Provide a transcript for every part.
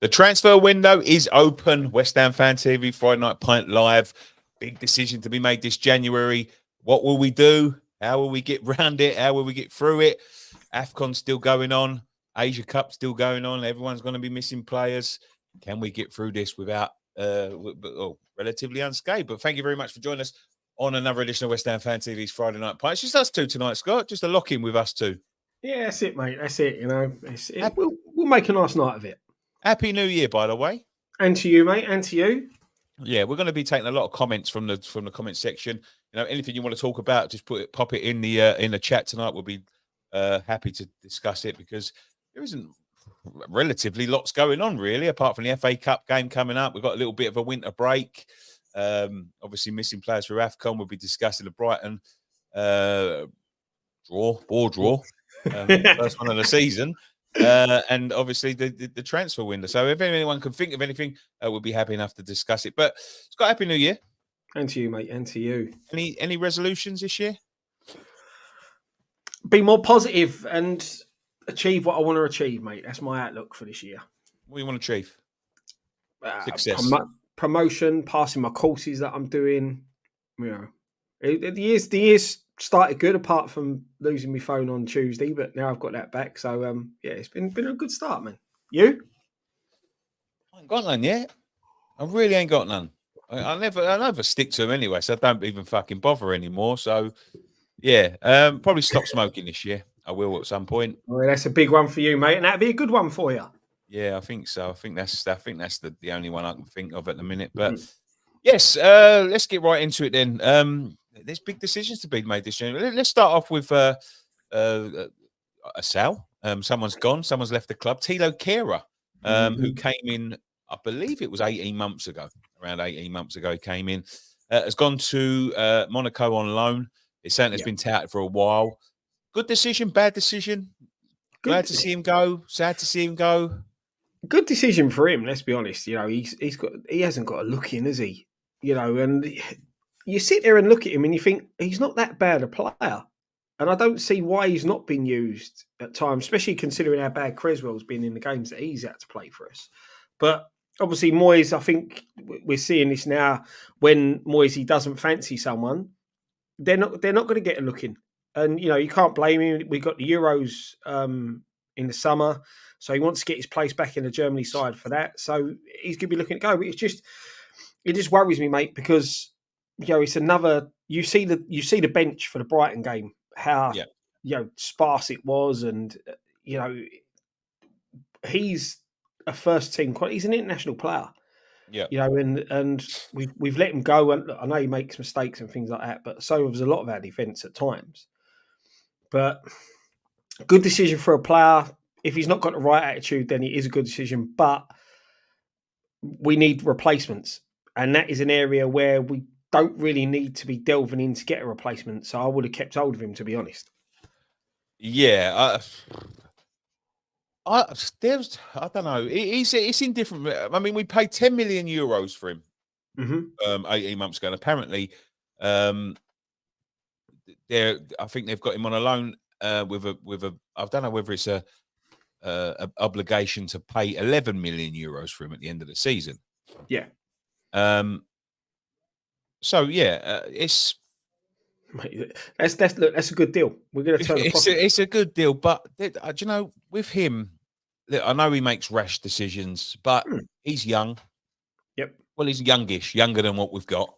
The transfer window is open. West Ham Fan TV, Friday Night Pint Live. Big decision to be made this January. What will we do? How will we get round it? How will we get through it? AFCON's still going on. Asia Cup still going on. Everyone's going to be missing players. Can we get through this without relatively unscathed? But thank you very much for joining us on another edition of West Ham Fan TV's Friday Night Pint. It's just us two tonight, Scott. Just a lock-in with us two. Yeah, that's it, mate. That's it. We'll make a nice night of it. Happy New Year, by the way. And to you, mate. And to you. Yeah, we're going to be taking a lot of comments from the comment section. Anything you want to talk about, just pop it in the chat tonight. We'll be happy to discuss it because there isn't relatively lots going on really, apart from the FA Cup game coming up. We've got a little bit of a winter break. Obviously missing players for AFCON. We'll be discussing the Brighton draw. First one of the season. And obviously the transfer window. So if anyone can think of anything, we'll be happy enough to discuss it. But Scott, Happy New Year. And to you, mate. And to you. Any resolutions this year? Be more positive and achieve what I want to achieve, mate. That's my outlook for this year. What do you want to achieve? Success. Promotion, passing my courses that I'm doing. The year's started good apart from losing my phone on Tuesday, but now I've got that back. So it's been a good start, man. You? I ain't got none yet. I really ain't got none. I never stick to them anyway, so I don't even fucking bother anymore. So yeah, probably stop smoking this year. I will at some point. Well, that's a big one for you, mate, and that'd be a good one for you. Yeah, I think so. I think that's the only one I can think of at the minute. But yes, let's get right into it then. There's big decisions to be made this year. Let's start off with a Sal. Someone's gone. Someone's left the club. Tilo Kehrer, who came in, I believe it was 18 months ago. Around 18 months ago, he came in. Has gone to Monaco on loan. It's something that's been touted for a while. Good decision, bad decision. Glad to see him go. Sad to see him go. Good decision for him. Let's be honest. He hasn't got a look in, has he? And you sit there and look at him and you think he's not that bad a player. And I don't see why he's not been used at times, especially considering how bad Creswell's been in the games that he's had to play for us. But obviously Moyes, I think we're seeing this now when Moyes doesn't fancy someone, they're not going to get a look in. And, you can't blame him. We got the Euros in the summer, so he wants to get his place back in the Germany side for that. So he's going to be looking to go. But it just worries me, mate, because it's another. You see the bench for the Brighton game, how sparse it was, and he's a first team. He's an international player. Yeah, and we've let him go. And I know he makes mistakes and things like that, but so was a lot of our defence at times. But good decision for a player. If he's not got the right attitude, then it is a good decision. But we need replacements, and that is an area where we don't really need to be delving in to get a replacement. So I would have kept hold of him, to be honest. Yeah, I don't know. It's indifferent. I mean, we paid 10 million euros for him 18 months ago, and apparently, I think they've got him on a loan with a. I don't know whether it's a obligation to pay 11 million euros for him at the end of the season. Yeah. So yeah, it's. That's a good deal. We're going to turn. It's a good deal, but with him, I know he makes rash decisions, but he's young. Yep. Well, he's younger than what we've got.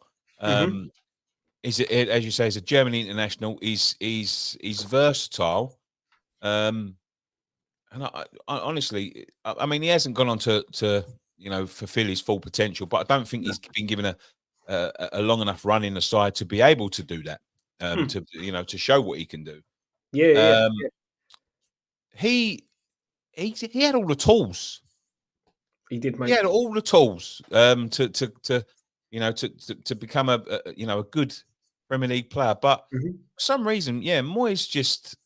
As you say, he's a German international. He's versatile. And I honestly, I mean, he hasn't gone on to fulfill his full potential, but I don't think he's been given a long enough run in the side to be able to do that. To show what he can do. Yeah. He had all the tools. He did, mate. He had all the tools to become a good Premier League player, but for some reason, Moyes just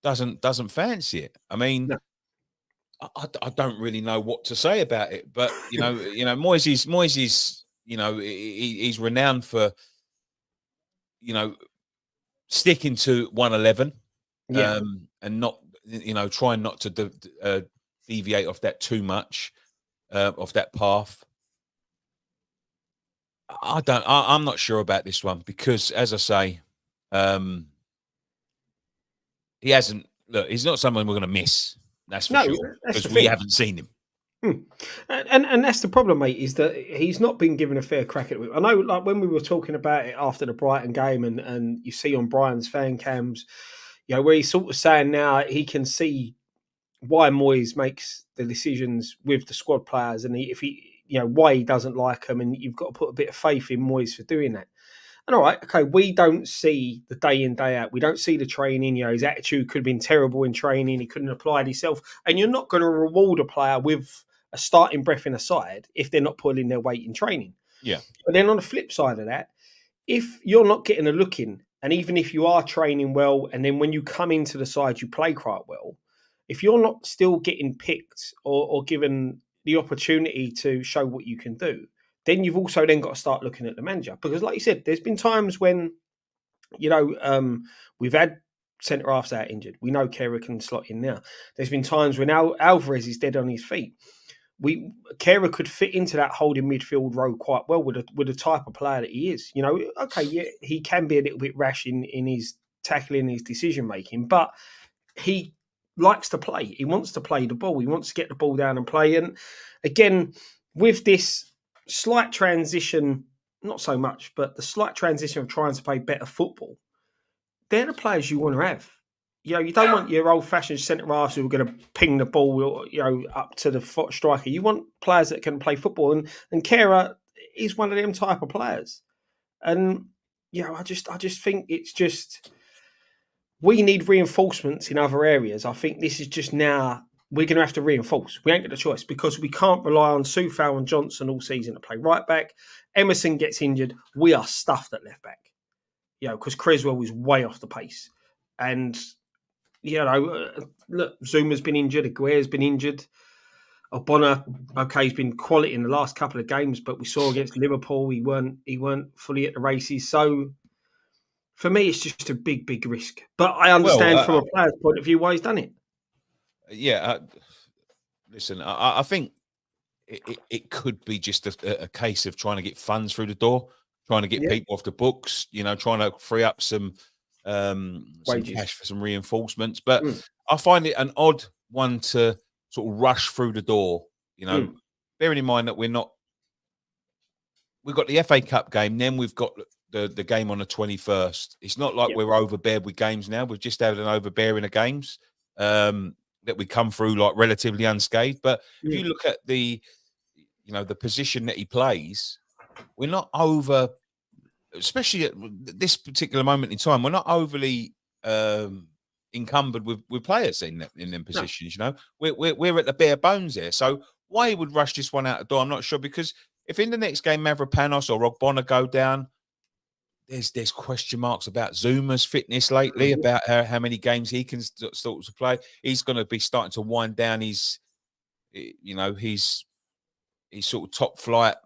doesn't fancy it. I mean, I don't really know what to say about it, but Moyes is he's renowned for sticking to 111, and not trying not to deviate off that too much. of that path. I'm not sure about this one because, as I say, he hasn't. Look, he's not someone we're going to miss. That's for No, sure that's the because we thing. haven't seen him. And that's the problem, mate, is that he's not been given a fair crack at it. I know, like when we were talking about it after the Brighton game, and you see on Brian's fan cams, where he's sort of saying now he can see why Moyes makes the decisions with the squad players, and why he doesn't like them, and you've got to put a bit of faith in Moyes for doing that. And all right, okay, we don't see the day in, day out. We don't see the training. His attitude could have been terrible in training. He couldn't have applied himself. And you're not going to reward a player with a starting breath in a side if they're not pulling their weight in training. Yeah. But then on the flip side of that, if you're not getting a look in, and even if you are training well, and then when you come into the side, you play quite well, if you're not still getting picked or given the opportunity to show what you can do, then you've also then got to start looking at the manager. Because like you said, there's been times when, we've had centre halves out injured. We know Kehrer can slot in now. There's been times when Alvarez is dead on his feet. Kehrer could fit into that holding midfield role quite well with the type of player that he is. Okay, yeah, he can be a little bit rash in his tackling, his decision making, but he likes to play. He wants to play the ball. He wants to get the ball down and play. And again, with this slight transition, not so much, but the slight transition of trying to play better football, they're the players you want to have. You don't want your old-fashioned centre halves who are going to ping the ball, up to the striker. You want players that can play football, and Kehrer is one of them type of players. And I just think it's just we need reinforcements in other areas. I think this is just now we're going to have to reinforce. We ain't got a choice because we can't rely on Soufal and Johnson all season to play right back. Emerson gets injured, we are stuffed at left back. Because Creswell was way off the pace, and look, Zuma's been injured, Aguirre's been injured. Obona, okay, he's been quality in the last couple of games, but we saw against Liverpool he weren't fully at the races. So for me, it's just a big, big risk. But I understand from a player's point of view why he's done it. Yeah, listen, I think it could be just a case of trying to get funds through the door, trying to get people off the books, trying to free up some cash for some reinforcements. But I find it an odd one to sort of rush through the door, bearing in mind that we've got the FA Cup game, then we've got the game on the 21st. It's not like we're overbeared with games now. We've just had an overbearing of games that we come through like relatively unscathed. But if you look at the position that he plays, we're not over, especially at this particular moment in time, we're not overly encumbered with players in them positions. No. We're at the bare bones there. So why he would rush this one out the door, I'm not sure. Because if in the next game Mavropanos or Ogbonna go down, there's question marks about Zuma's fitness lately, about how many games he can start to play. He's going to be starting to wind down his sort of top flight.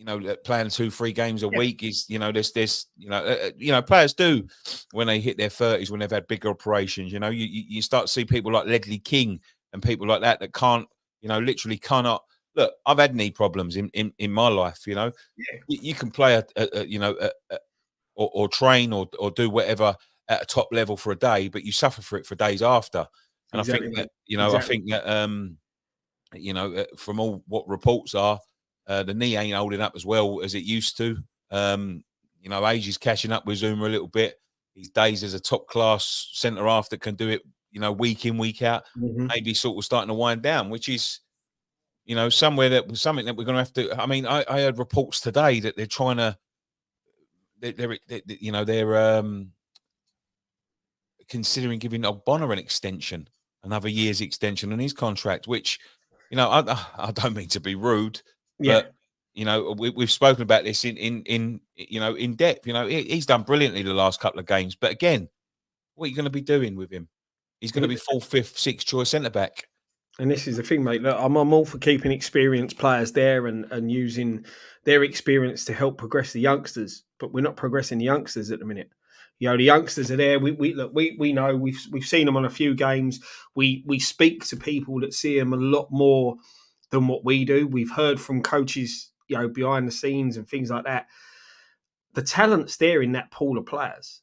Playing 2-3 games a week is, there's players do when they hit their 30s, when they've had bigger operations. You start to see people like Ledley King and people like that can't, literally cannot. Look, I've had knee problems in my life. You can play or train or do whatever at a top level for a day, but you suffer for it for days after. And exactly. I think that from all what reports are, the knee ain't holding up as well as it used to. Age is catching up with Zuma a little bit. These days as a top class centre half that can do it, week in, week out, maybe sort of starting to wind down, which is, something that we're going to have to. I mean, I heard reports today that they're trying to, they're considering giving Ogbonna an extension, another year's extension on his contract, which, I don't mean to be rude, but we've spoken about this in depth. He's done brilliantly the last couple of games, but again, what are you going to be doing with him? He's going to be 4th, 5th, 6th choice centre back. And this is the thing, mate. Look, I'm all for keeping experienced players there and using their experience to help progress the youngsters, but we're not progressing the youngsters at the minute. The youngsters are there. We know we've seen them on a few games. We speak to people that see them a lot more than what we do. We've heard from coaches, behind the scenes and things like that. The talent's there in that pool of players.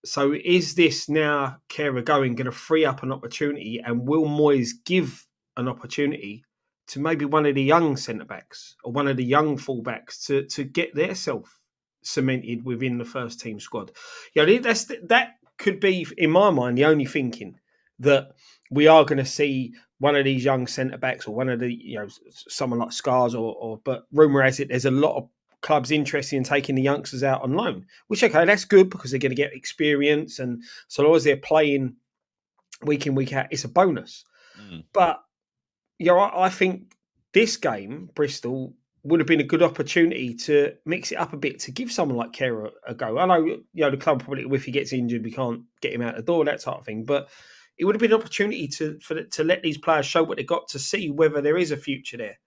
So is this now Kera going to free up an opportunity, and will Moyes give an opportunity to maybe one of the young centre backs or one of the young fullbacks to get their self cemented within the first team squad? That could be, in my mind, the only thinking that we are going to see one of these young centre backs or one of the someone like Scars but rumour has it there's a lot of clubs interested in taking the youngsters out on loan, which, okay, that's good because they're going to get experience, and so long as they're playing week in, week out, it's a bonus. But I think this game, Bristol, would have been a good opportunity to mix it up a bit, to give someone like Kera a go. I know, the club probably, if he gets injured, we can't get him out the door, that type of thing, but it would have been an opportunity to let these players show what they got, to see whether there is a future there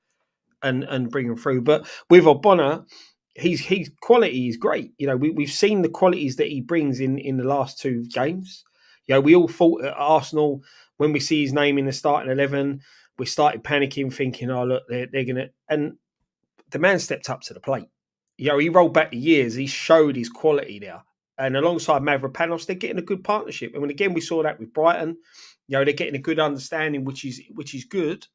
and bring them through. But with Ogbonna, his quality is great. We've seen the qualities that he brings in the last two games. We all thought at Arsenal, when we see his name in the starting 11, we started panicking, thinking, oh, look, they're going to... And the man stepped up to the plate. He rolled back the years. He showed his quality there. And alongside Mavropanos, they're getting a good partnership. And again, we saw that with Brighton. They're getting a good understanding, which is good.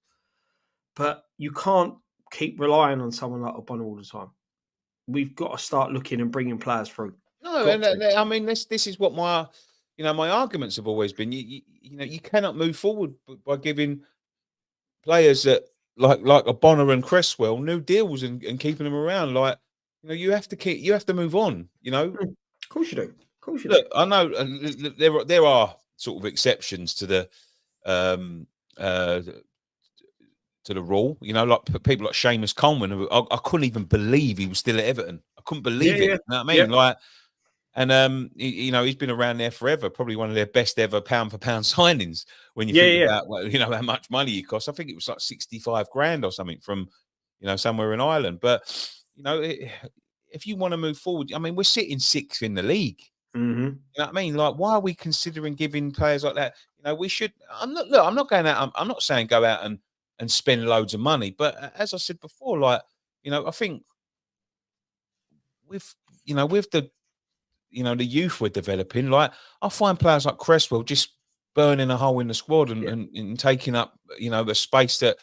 But you can't keep relying on someone like Ogbonna all the time. We've got to start looking and bringing players through. No, I mean, this is what my arguments have always been. You cannot move forward by giving players that like Ogbonna and Cresswell new deals and keeping them around. Like, you have to move on. Of course you do. Of course you do. Look, I know there are sort of exceptions to the rule, like people like Seamus Coleman, who I couldn't even believe he was still at Everton. I couldn't believe it. Yeah. You know what I mean? Yeah. Like, and he's been around there forever. Probably one of their best ever pound for pound signings. When you think about how much money he cost, I think it was like 65 grand or something from somewhere in Ireland. But if you want to move forward, I mean, we're sitting 6th in the league. Mm-hmm. You know what I mean? Like, why are we considering giving players like that? We should. I'm not going out. I'm not saying go out and spend loads of money. But as I said before, like, I think with the youth we're developing, like, I find players like Cresswell just burning a hole in the squad and taking up, the space that,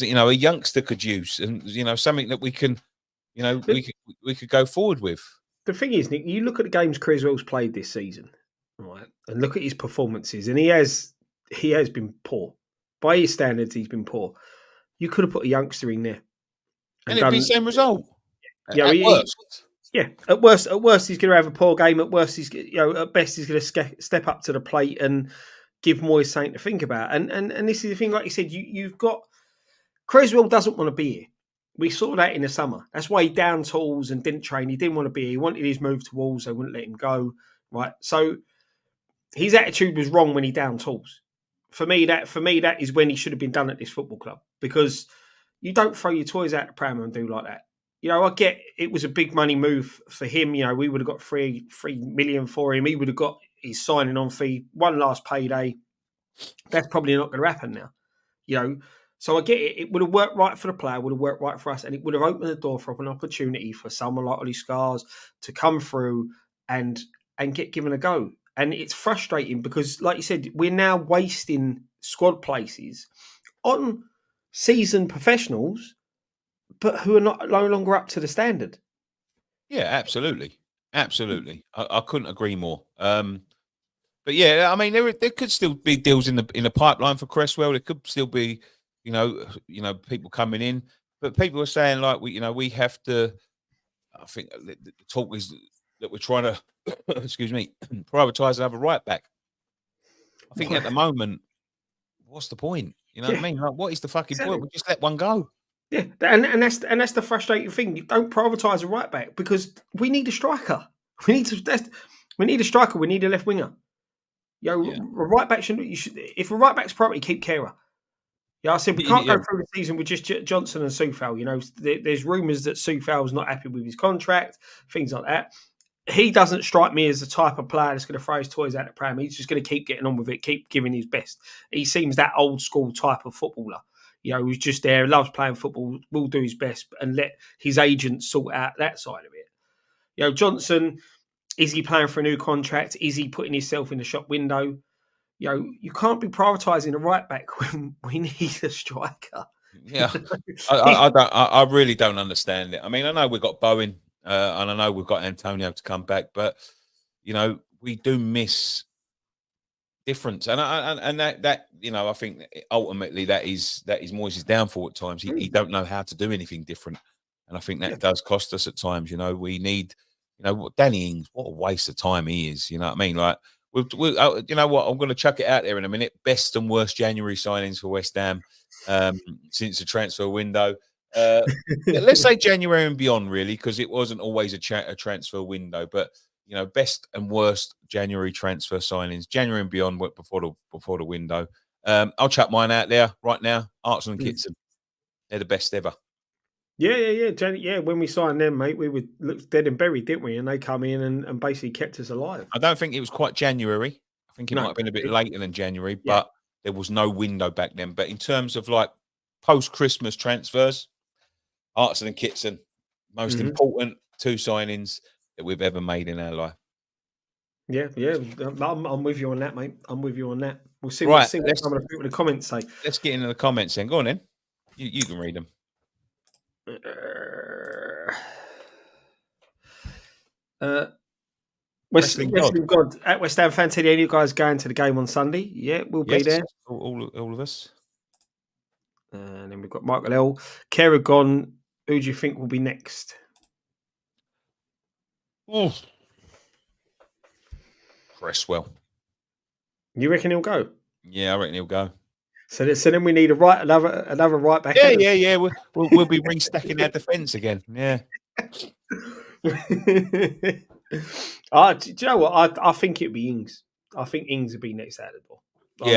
a youngster could use, and, something that we can, we could go forward with. The thing is, Nick, you look at the games Creswell's played this season, right, and look at his performances, and he has been poor. By his standards, he's been poor. You could have put a youngster in there, and it'd be the same result. Yeah, at worst. At worst, he's going to have a poor game. At worst, he's at best, he's going to step up to the plate and give Moyes something to think about. And this is the thing, like you said, you've got Creswell doesn't want to be here. We saw that in the summer. That's why he down tools and didn't train. He didn't want to be here. He wanted his move to Wolves. They wouldn't let him go. Right. So his attitude was wrong when he down tools. For me, that is when he should have been done at this football club, because you don't throw your toys out the pram and do like that. I get it was a big money move for him. We would have got 3 million for him. He would have got his signing on fee, one last payday. That's probably not going to happen now. So I get it. It would have worked right for the player, would have worked right for us, and it would have opened the door for an opportunity for someone like Ollie Scars to come through and get given a go. And it's frustrating because, like you said, we're now wasting squad places on seasoned professionals, but who are no longer up to the standard. Yeah, absolutely. I couldn't agree more. But yeah, I mean, there could still be deals in the pipeline for Cresswell. There could still be, people coming in. But people are saying, like, we have to. I think the talk is that we're trying to, excuse me, privatise another right back. I think at the moment, what's the point? You know what I mean? Like, what is the fucking point? We just let one go. Yeah, and that's the frustrating thing. You don't privatise a right back because we need a striker. We need a striker. We need a left winger. A right back if a right back's priority, keep Kera. I said we can't go through the season with just Johnson and Soufal. There's rumours that Soufal's not happy with his contract, things like that. He doesn't strike me as the type of player that's going to throw his toys out the pram. He's just going to keep getting on with it, keep giving his best. He seems that old school type of footballer. who's just there, loves playing football, will do his best, and let his agent sort out that side of it. Johnson, is he playing for a new contract? Is he putting himself in the shop window? You can't be prioritising a right back when we need a striker. Yeah, I really don't understand it. I mean, I know we've got Bowen, and I know we've got Antonio to come back, but we do miss difference, and that I think ultimately that is Moyes' downfall at times. He don't know how to do anything different, and I think that does cost us at times. We need, Danny Ings. What a waste of time he is. You know what I mean? Like, you know what? I'm going to chuck it out there in a minute. Best and worst January signings for West Ham since the transfer window. Let's say January and beyond, really, because it wasn't always a transfer window, but. Best and worst January transfer signings, January and beyond, before the window. I'll chuck mine out there right now. Arsenal and Kitson, they're the best ever. Yeah. When we signed them, mate, we looked dead and buried, didn't we? And they come in and basically kept us alive. I don't think it was quite January. I think it might have been a bit later than January, but there was no window back then. But in terms of like post-Christmas transfers, Arsenal and Kitson, most important 2 signings that we've ever made in our life. Yeah. I'm with you on that, mate. I'm with you on that. We'll see what some of the people in the comments say. Let's get into the comments then. Go on then. You can read them. Wrestling God at West Ham Fan TV. You guys going to the game on Sunday? Yeah, we'll be there. All of us. And then we've got Michael L. Kerrigan. Who do you think will be next? Oh, Cresswell. You reckon he'll go? Yeah, I reckon he'll go. So then we need another right back. Yeah. We'll be restacking our defence again. Yeah. Do you know what? I think it'd be Ings. I think Ings would be next out of the door.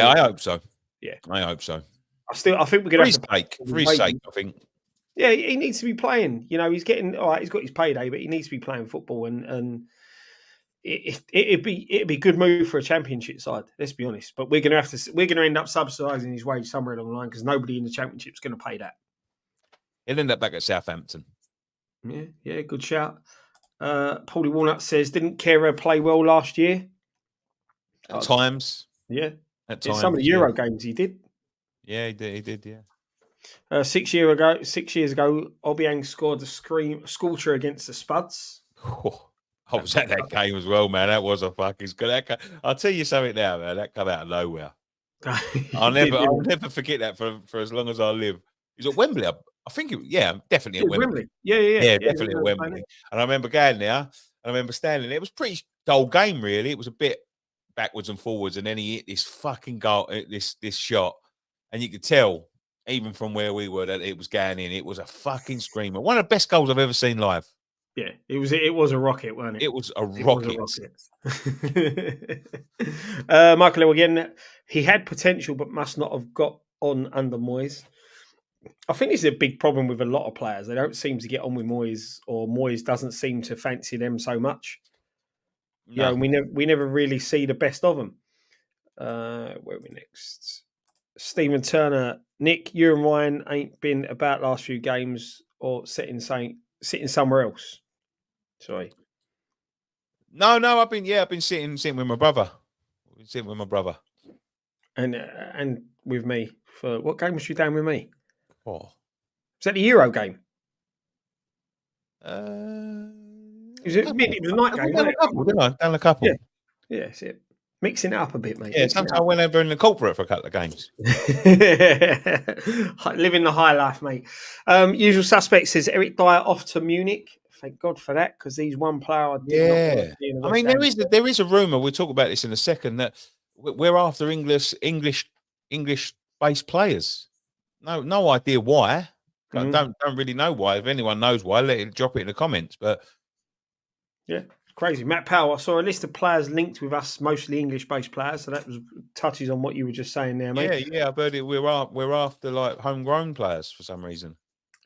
I hope so. Yeah, I hope so. I think we're gonna have to for his sake. I think. Yeah, he needs to be playing. He's getting all right. He's got his payday, but he needs to be playing football, and it'd be a good move for a championship side. Let's be honest. But we're gonna end up subsidising his wage somewhere along the line because nobody in the championship's going to pay that. He'll end up back at Southampton. Yeah, good shout. Paulie Walnut says, didn't Kehrer play well last year? At times. Yeah. At times. Some of the Euro games he did. Yeah, he did, yeah. 6 years ago, Obiang scored a scorcher against the Spuds. I was at that game as well, man. That was a fucking good. I'll tell you something now, man. That come out of nowhere. I'll never forget that for as long as I live. He's at Wembley. I think definitely at Wembley. Yeah, definitely at Wembley. And I remember going there, and I remember standing there. It was a pretty dull game, really. It was a bit backwards and forwards, and then he hit this fucking goal, this shot, and you could tell, even from where we were, that it was going in. It was a fucking screamer. One of the best goals I've ever seen live. Yeah, it was a rocket, wasn't it? It was a rocket. Michael again, he had potential, but must not have got on under Moyes. I think this is a big problem with a lot of players. They don't seem to get on with Moyes, or Moyes doesn't seem to fancy them so much. No. We never really see the best of them. Where are we next? Stephen Turner, Nick, you and Ryan ain't been about last few games or sitting somewhere else. Sorry. No, I've been sitting with my brother. And with me. For what game was you down with me? Oh. Was that the Euro game? It was a night game. Down a couple. Yeah, that's it. Mixing it up a bit, mate. Yeah, sometimes I went over in the corporate for a couple of games. Living the high life, mate. Usual suspect says Eric Dyer off to Munich. Thank God for that, because he's one player. There is a rumor. We'll talk about this in a second, that we're after English-based players. No idea why. Don't really know why. If anyone knows why, drop it in the comments. But yeah, crazy. Matt Powell, I saw a list of players linked with us, mostly English-based players. So that touches on what you were just saying there, mate. Yeah, I've heard it. We're after like homegrown players for some reason.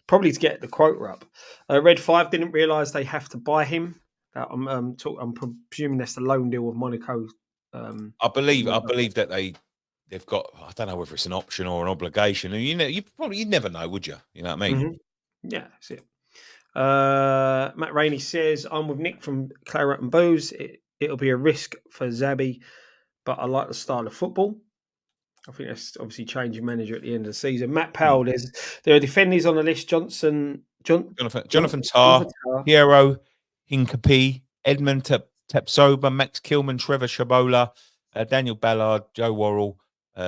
Probably to get the quota up. Red 5 didn't realise they have to buy him. I'm presuming that's the loan deal with Monaco. I believe that they they've got. I don't know whether it's an option or an obligation. And you'd never know, would you? You know what I mean? Mm-hmm. Yeah, that's it. Matt Rainey says, I'm with Nick from Claret and Booze. It'll be a risk for Zabi, but I like the style of football. I think that's obviously changing manager at the end of the season. Matt Powell, there are defenders on the list. Jonathan Tah, Piero Hincapi, Edmund Tepsoba, Max Kilman, Trevor Shabola, Daniel Ballard, Joe Worrell,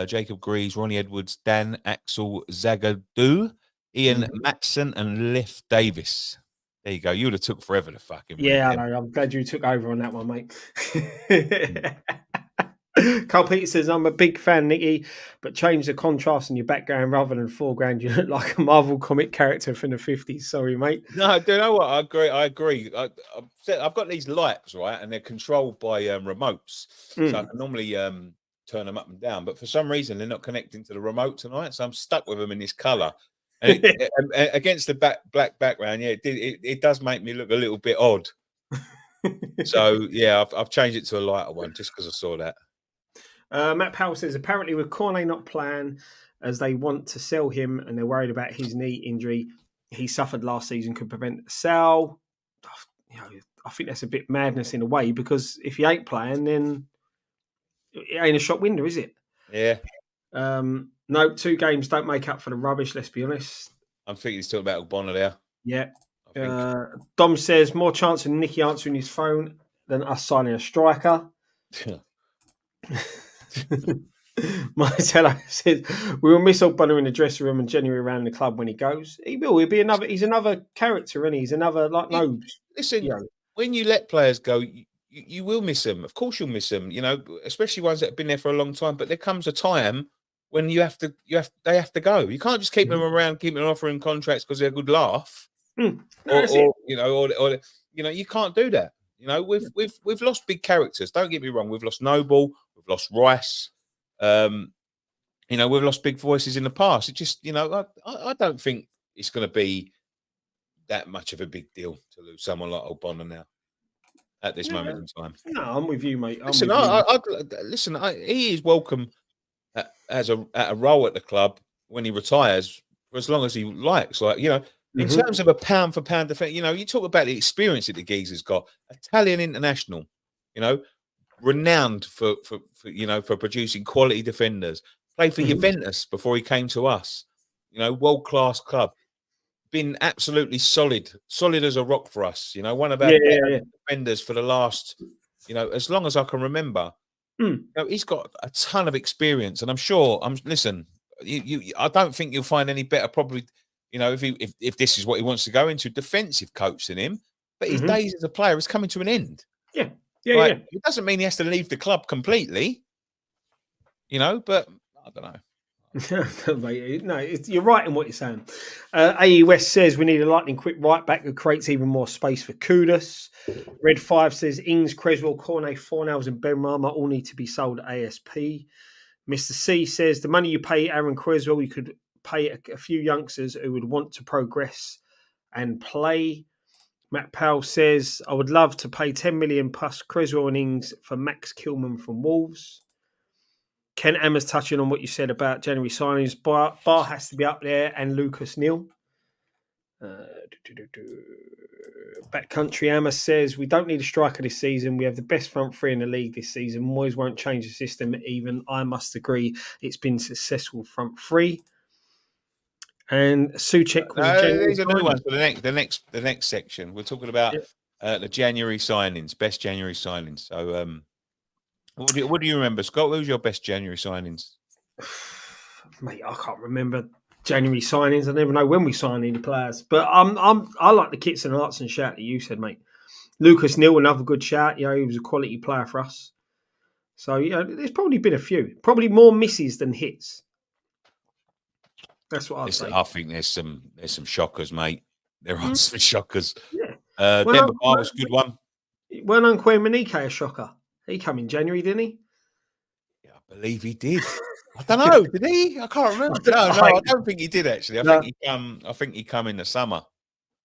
Jacob Greaves, Ronnie Edwards, Dan Axel Zagadou, Ian Matson, and Liff Davis. There you go. You would have took forever to fucking read Yeah, them. I know. I'm glad you took over on that one, mate. Carl Peter says, I'm a big fan, Nicky, but change the contrast in your background rather than foreground. You look like a Marvel comic character from the 50s. Sorry, mate. No, do you know what? I agree. I've got these lights, right, and they're controlled by remotes. So I can normally turn them up and down, but for some reason they're not connecting to the remote tonight, so I'm stuck with them in this colour. And against the black background, yeah, it does make me look a little bit odd. So yeah, I've changed it to a lighter one just because I saw that. Matt Powell says, apparently with Cornet not playing as they want to sell him and they're worried about his knee injury he suffered last season could prevent a sell. I think that's a bit madness in a way because if he ain't playing, then it ain't a shop window, is it? Yeah. No, 2 games don't make up for the rubbish, let's be honest. I'm thinking he's talking about Ogbonna there. Yeah. Dom says, more chance of Nicky answering his phone than us signing a striker. Marcelo says we will miss Ogbonna in the dressing room and generally around the club when he goes. He will. He'll be another. He's another character, and he's another Listen, when you let players go, you will miss them. Of course, you'll miss them. You know, especially ones that have been there for a long time. But there comes a time when they have to go. You can't just keep them around, keep them offering contracts because they're a good laugh. Or you can't do that. You know, we've lost big characters. Don't get me wrong. We've lost Noble. We've lost Rice. We've lost big voices in the past. It just, I don't think it's going to be that much of a big deal to lose someone like Ogbonna now at this moment in time. No, I'm with you, mate. He is welcome at a role at the club when he retires for as long as he likes. In terms of a pound for pound defense, you talk about the experience that the geezer's got. Italian international, renowned for producing quality defenders. Played for Juventus before he came to us. World class club. Been absolutely solid as a rock for us. One of our defenders for the last, as long as I can remember. He's got a ton of experience, and I'm sure. Listen, I don't think you'll find any better. Probably, if this is what he wants to go into, defensive coach than him. But his days as a player is coming to an end. Yeah. It doesn't mean he has to leave the club completely. But I don't know. No, you're right in what you're saying. AE West says we need a lightning quick right back that creates even more space for Kudus. Red 5 says Ings, Creswell, Cornet, Fornals and Benrahma all need to be sold at ASP. Mr. C says the money you pay Aaron Creswell, you could pay a few youngsters who would want to progress and play. Matt Powell says I would love to pay 10 million plus Creswell and Ings for Max Kilman from Wolves. Ken Ammer's touching on what you said about January signings. Bar has to be up there and Lucas Neal. Backcountry Ammer says, we don't need a striker this season. We have the best front three in the league this season. Moyes won't change the system. Even I must agree it's been successful front three. And Souček was these are new ones for the next section. We're talking about the January signings, best January signings. So what do you remember, Scott? What was your best January signings? Mate, I can't remember January signings. I never know when we signed any players. But I like the kits and arts and shout that you said, mate. Lucas Neal, another good shout. He was a quality player for us. So there's probably been a few. Probably more misses than hits. That's what I'd say. I think there's some shockers, mate. There are some shockers. Yeah. Denver Bar was a good one. Weren't Unquay Manike a shocker? He came in January, didn't he? Yeah, I believe he did. I don't know. Did he? I can't remember. No, I don't think he did actually. I think he come in the summer.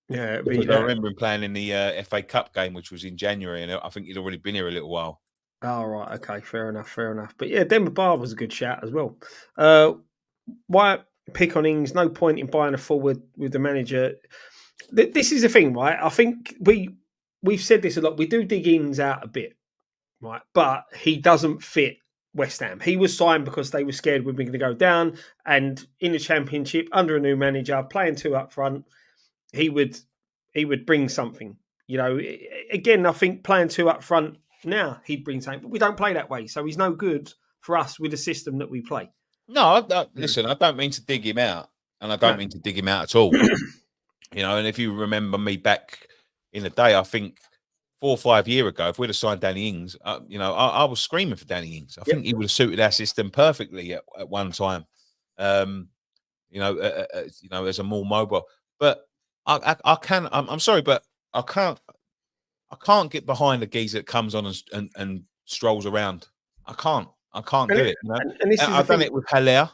Yeah, I remember him playing in the FA Cup game, which was in January, and I think he'd already been here a little while. Oh, right. Okay. Fair enough. Fair enough. But yeah, Denver Bar was a good shout as well. Why pick on Ings? No point in buying a forward with the manager. This is the thing, right? I think we've said this a lot. We do dig Ings out a bit, right? But he doesn't fit West Ham. He was signed because they were scared we were going to go down, and in the Championship under a new manager, playing two up front, he would bring something. You know, again, I think playing two up front now he'd bring something, but we don't play that way, so he's no good for us with the system that we play. No, listen, I don't mean to dig him out, and I don't No. mean to dig him out at all. And if you remember me back in the day, I think 4 or 5 years ago, if we'd have signed Danny Ings, I was screaming for Danny Ings. I think he would have suited our system perfectly at one time. As a more mobile. But I'm sorry, but I can't get behind the geezer that comes on and strolls around. I can't And, do it, it. and this is the I've done thing. it with Haller.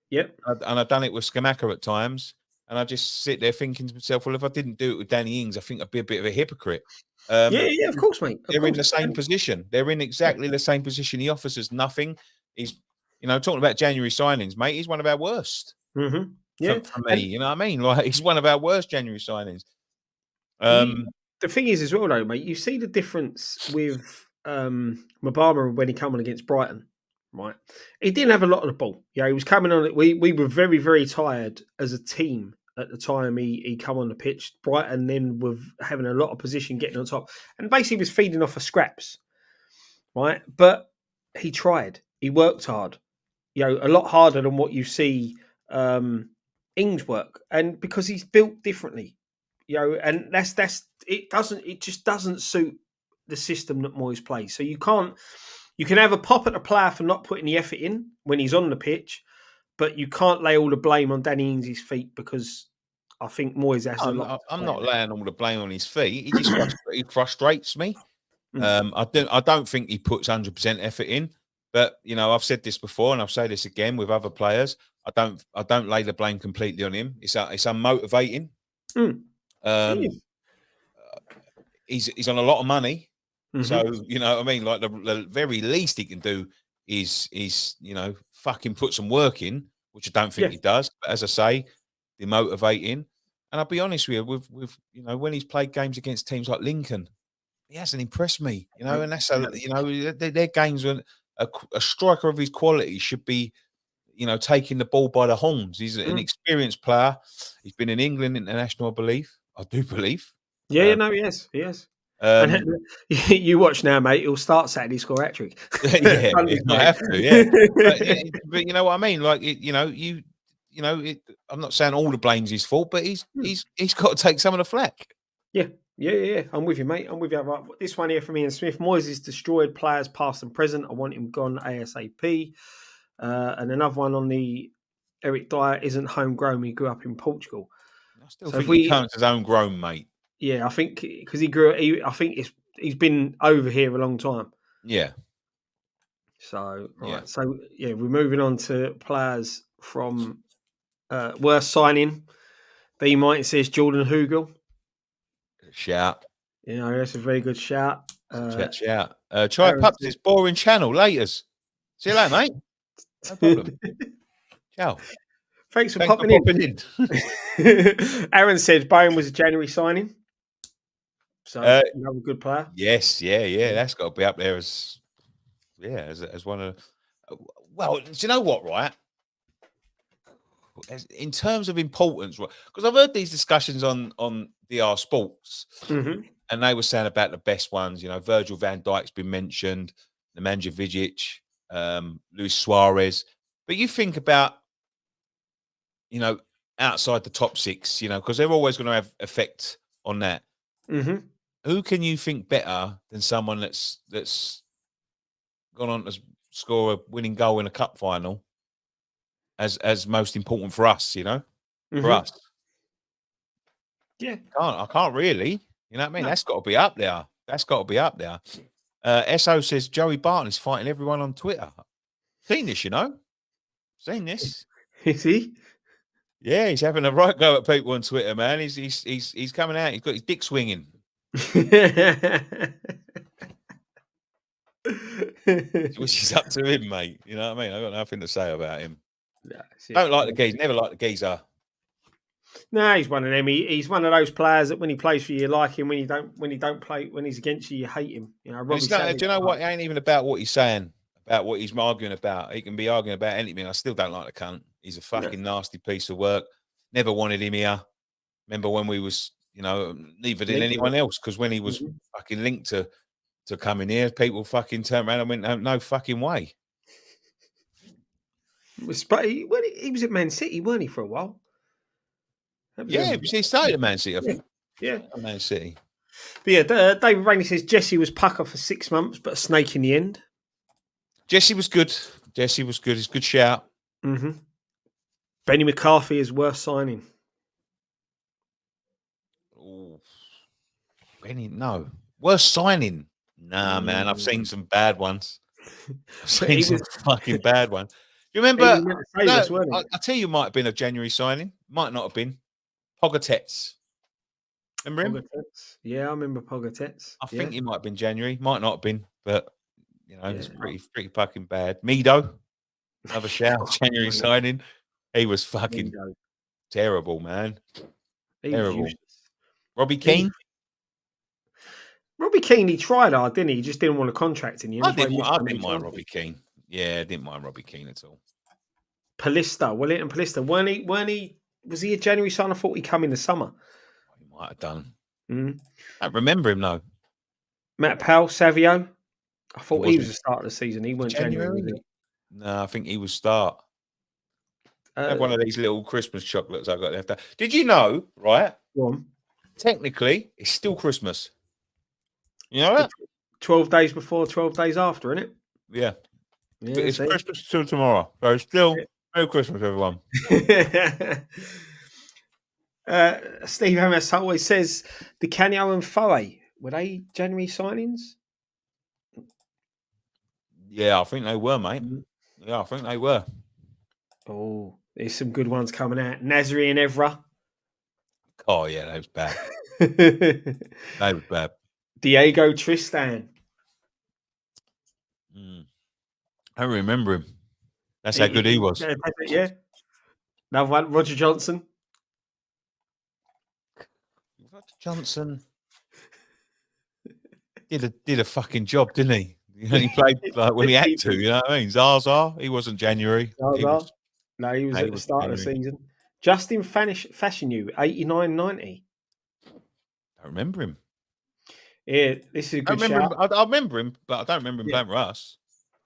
Yep. And I've done it with Skamaka at times. And I just sit there thinking to myself, well, if I didn't do it with Danny Ings, I think I'd be a bit of a hypocrite. Yeah, of course, mate. They're in the same position. They're in exactly the same position. He offers us nothing. He's, talking about January signings, mate. He's one of our worst. Mm-hmm. Yeah, for me, you know what I mean? Like, he's one of our worst January signings. The thing is, as well, though, mate, you see the difference with Mabama when he came on against Brighton, right? He didn't have a lot of the ball. Yeah, he was coming on. We were very, very tired as a team at the time he come on the pitch. Brighton then were having a lot of position getting on top and basically was feeding off of scraps, right? But he tried. He worked hard. A lot harder than what you see Ings work, and because he's built differently. And that's it just doesn't suit the system that Moyes plays. So you can have a pop at a player for not putting the effort in when he's on the pitch, but you can't lay all the blame on Danny Ings' feet because I think Moyes has a lot. I'm not laying all the blame on his feet. He just he frustrates me. Mm. I don't think he puts 100% effort in. But I've said this before, and I'll say this again with other players. I don't lay the blame completely on him. It's unmotivating. Mm. He's on a lot of money, so Mm-hmm. you know what I mean. Like the very least he can do is fucking put some work in, which I don't think he does. But as I say, demotivating. And I'll be honest with you, with when he's played games against teams like Lincoln, he hasn't impressed me. And that's their games when a striker of his quality should be taking the ball by the horns. He's an experienced player. He's been in England international, I do believe. Yeah, no, he has. Um, And you watch now, mate. He'll start Saturday, score a hat trick. yeah, I have to. Yeah, but you know what I mean. Like I'm not saying all the blame's his fault, but he's got to take some of the flack. Yeah. I'm with you, mate. I'm with you. Right. This one here from Ian Smith. Moyes has destroyed players past and present. I want him gone ASAP. And another one on the Eric Dyer isn't homegrown. He grew up in Portugal. I still think he counts as homegrown, mate. Yeah, I think because I think he's been over here a long time. Yeah. So so we're moving on to players from worst signing. B Mike says Jordan Hugel. Shout. That's a very good shout. Shout. Try Pups, it's boring channel. Laters. See you later, mate. No problem. Ciao. Thanks for popping in. Aaron said Bowen was a January signing. So another good player. Yes, yeah. That's got to be up there as one of. Well, do you know what? Right, in terms of importance, right? Because I've heard these discussions on DR Sports, and they were saying about the best ones. Virgil van Dijk's been mentioned, Nemanja Vidic, Luis Suarez. But you think about, outside the top six, because they're always going to have effect on that. Mm-hmm. Who can you think better than someone that's gone on to score a winning goal in a cup final as most important for us, for us? Yeah. I can't really. You know what I mean? No. That's got to be up there. SO says Joey Barton is fighting everyone on Twitter. Seen this, Seen this. Is he? Yeah, he's having a right go at people on Twitter, man. He's coming out. He's got his dick swinging. Which is up to him, mate. You know what I mean? I've got nothing to say about him. Yeah, Don't like the geezer. Never like the geezer. No, he's one of them. He's one of those players that when he plays for you, you like him. When he don't play, when he's against you, you hate him. You know, And Robbie it's not, Savage. do you know what? It ain't even about what he's saying, about what he's arguing about. He can be arguing about anything. I still don't like the cunt. He's a fucking nasty piece of work. Never wanted him here. Remember when we was, neither did anyone else, because when he was fucking linked to coming here, people fucking turned around and went, no fucking way. But he was at Man City, weren't he, for a while? Yeah, he started at Man City, I think. Yeah, Man City. But yeah, David Rainey says Jesse was pucker for 6 months, but a snake in the end. Jesse was good. It's a good shout. Mm-hmm. Benny McCarthy is worth signing. Ooh. Benny, no. Worst signing. Nah, man. I've seen some bad ones. I've seen some fucking bad ones. Do you remember? I'll tell you, might have been a January signing. Might not have been. Pogatetz. Remember him? Pogatetz. Yeah, I remember Pogatetz. I think he might have been January. Might not have been, but it's pretty fucking bad. Mido, another shout. January signing. He was fucking terrible, man. Terrible. Robbie Keane. Robbie Keane, he tried hard, didn't he? He just didn't want a contract in the end. I didn't mind Robbie Keane. Yeah, I didn't mind Robbie Keane at all. Palista, Wellington Palista. Weren't he? Was he a January sign? I thought he'd come in the summer. He might have done. Mm. I remember him though. Matt Powell, Savio. I thought he was the start of the season. He weren't January. No, I think he was start. I have one of these little Christmas chocolates I got left out. Did you know, right? Go on. Technically, it's still Christmas. You know that? 12 days before, 12 days after, isn't it? Yeah. But it's Christmas till tomorrow. So it's still Merry Christmas, everyone. Steve Hamas always says the Canio and Foe, were they January signings? Yeah, I think they were, mate. Yeah, I think they were. Oh, there's some good ones coming out. Nasri and Evra. Oh, yeah, that was bad. That was bad. Diego Tristan. I remember him. That's how good he was. Yeah. Another one, Roger Johnson. Roger Johnson did a fucking job, didn't he? He played like when he had to, you know what I mean? Zaza, he wasn't January. He was at the start of the season. Justin Fashanu, 89-90. I remember him. Yeah, this is a good shout. I remember him, but I don't remember him playing for us.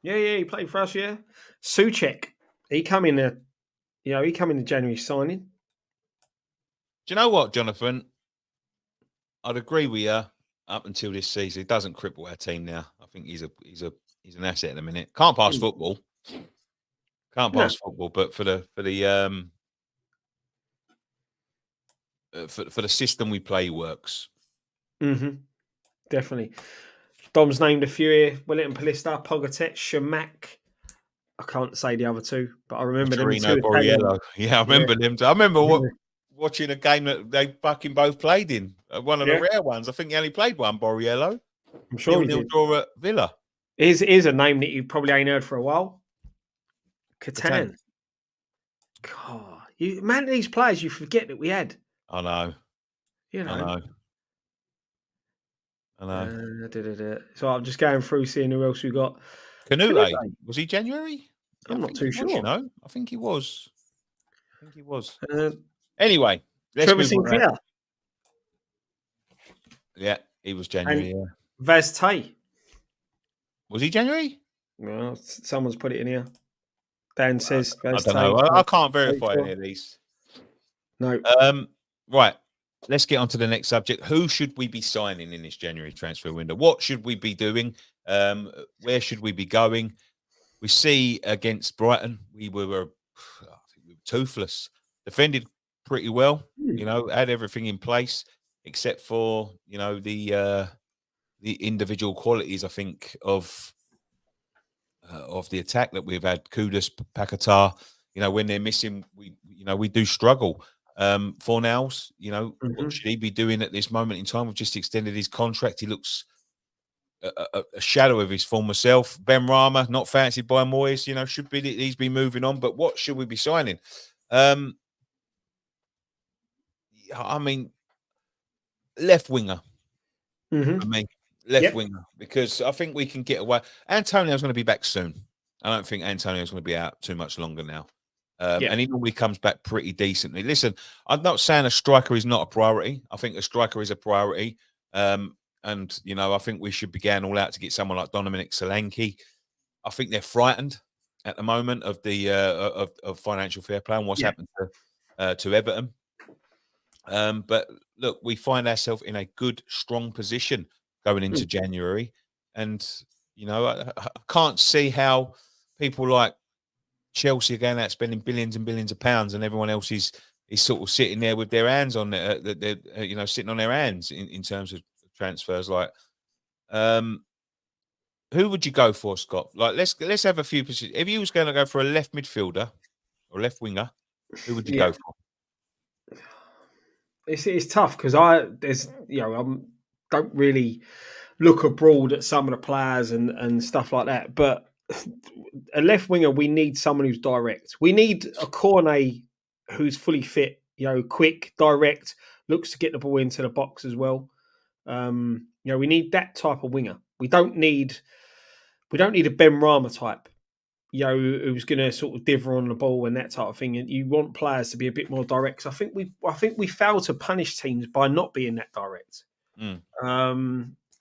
Yeah, he played for us, yeah. Suchek, he come in the January signing. Do you know what, Jonathan? I'd agree with you up until this season. It doesn't cripple our team now. I think he's an asset in a minute. Can't pass football. Football, but for the system we play, works. Mm-hmm. Definitely. Dom's named a few here. Wellington Palista, Pogatetz, Shamak. I can't say the other two, but I remember them two. Borriello. Yeah, I remember them. I remember watching a game that they fucking both played in. One of the rare ones. I think he only played one, Borriello. I'm sure he did. Draw at Villa. Here's a name that you probably ain't heard for a while. Catan. God, man, these players you forget that we had. I know. I know. So I'm just going through seeing who else we got. Canute. Was he January? I'm not too sure. I think he was. Anyway, let's move on. Yeah, he was January. And Vaz Tay. Was he January? Well, someone's put it in here. Dan says Vaz I don't know. I can't verify any of these. No. Right. Let's get on to the next subject. Who should we be signing in this January transfer window? What should we be doing? Where should we be going? We see against Brighton, we were toothless. Defended pretty well, had everything in place except for the individual qualities, I think, of the attack that we've had. Kudus, Paquetá, when they're missing, we do struggle. Fornals, what should he be doing at this moment in time? We've just extended his contract. He looks a shadow of his former self. Ben Rama, not fancied by Moyes, should be he's been moving on. But what should we be signing? I mean, left winger for Mm-hmm. me, left Yep. winger, because I think we can get away. Antonio's going to be back soon. I don't think Antonio's going to be out too much longer now. Yeah. And he normally comes back pretty decently. Listen, I'm not saying a striker is not a priority. I think a striker is a priority. And I think we should be going all out to get someone like Dominic Solanke. I think they're frightened at the moment of the of financial fair play and what's Yeah. happened to Everton. But look, we find ourselves in a good, strong position going into Mm. January, and I can't see how people like Chelsea are going out spending billions and billions of pounds, and everyone else is sort of sitting there with their hands on sitting on their hands in terms of transfers. Like, who would you go for, Scott? Like, let's have a few positions. If you was going to go for a left midfielder or left winger, who would you Yeah. go for? It's tough because I don't really look abroad at some of the players and stuff like that. But a left winger, we need someone who's direct. We need a Cornet who's fully fit, quick, direct, looks to get the ball into the box as well. We need that type of winger. We don't need a Ben Rama type, who's going to sort of dither on the ball and that type of thing. And you want players to be a bit more direct. I think we fail to punish teams by not being that direct. Mm.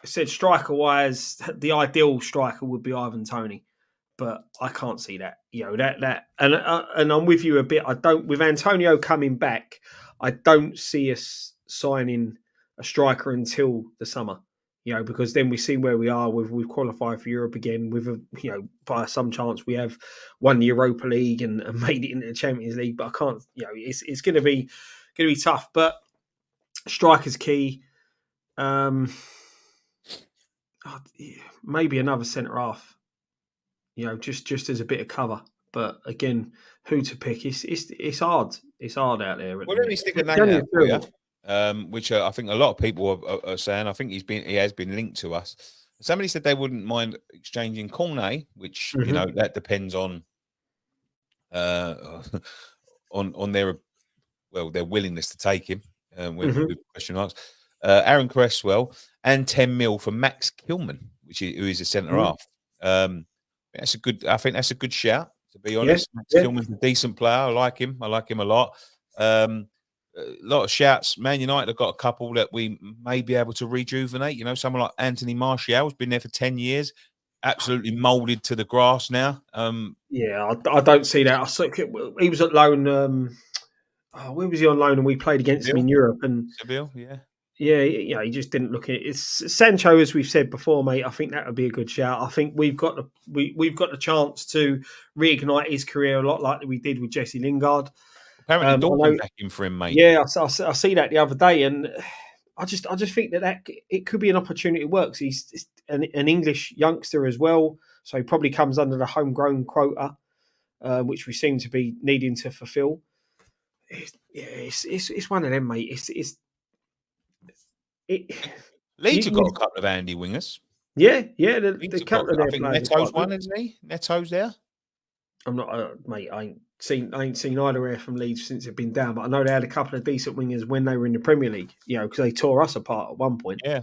I said striker wise, the ideal striker would be Ivan Toney, but I can't see that. And I'm with you a bit. I don't, with Antonio coming back, I don't see us signing a striker until the summer. Because then we see where we are. We've qualified for Europe again. By some chance we have won the Europa League and made it into the Champions League. But I can't. It's going to be tough. But striker's key. Maybe another centre half. Just as a bit of cover. But again, who to pick? It's hard. It's hard out there. Well, let me stick a name out for you, which I think a lot of people are saying. I think he has been linked to us. Somebody said they wouldn't mind exchanging Cornet, which that depends on on their willingness to take him with question marks. Aaron Cresswell and 10 mil for Max Kilman, who is a centre half. That's a good. I think that's a good shout. To be honest, Max Kilman's a decent player. I like him. I like him a lot. A lot of shouts. Man United have got a couple that we may be able to rejuvenate. Someone like Anthony Martial's been there for 10 years, absolutely moulded to the grass now. I don't see that. He was at loan. Where was he on loan? And we played against him in Europe. And Seville, yeah. Yeah, he just didn't look at it. It's Sancho, as we've said before, mate. I think that would be a good shout. I think we've got the chance to reignite his career a lot like we did with Jesse Lingard. Apparently, Dortmund back in for him, mate. Yeah, I see that the other day, and I just think that it could be an opportunity. It works. He's an English youngster as well, so he probably comes under the homegrown quota, which we seem to be needing to fulfil. It's one of them, mate. Leeds have got a couple of Andy wingers. Yeah, the couple of their I think players. Neto's one, isn't he? Neto's there. I'm not, mate. I ain't seen either air from Leeds since they've been down, but I know they had a couple of decent wingers when they were in the Premier League. Because they tore us apart at one point. Yeah.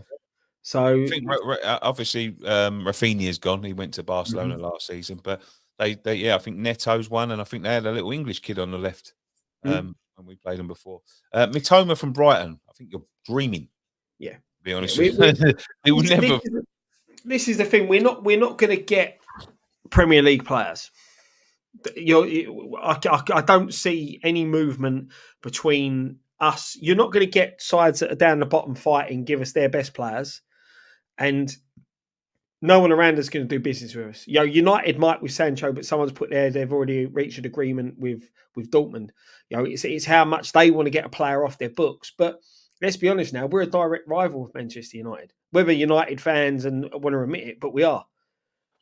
So I think obviously Rafinha's gone. He went to Barcelona last season, but I think Neto's one, and I think they had a little English kid on the left when we played them before. Mitoma from Brighton. I think you're dreaming. Yeah, to be honest, we will never. This is the thing. We're not going to get Premier League players. I don't see any movement between us. You're not going to get sides that are down the bottom fighting, give us their best players, and no one around us going to do business with us. United might with Sancho, but someone's put there. They've already reached an agreement with Dortmund. It's how much they want to get a player off their books. But let's be honest now, we're a direct rival of Manchester United. Whether United fans and want to admit it, but we are.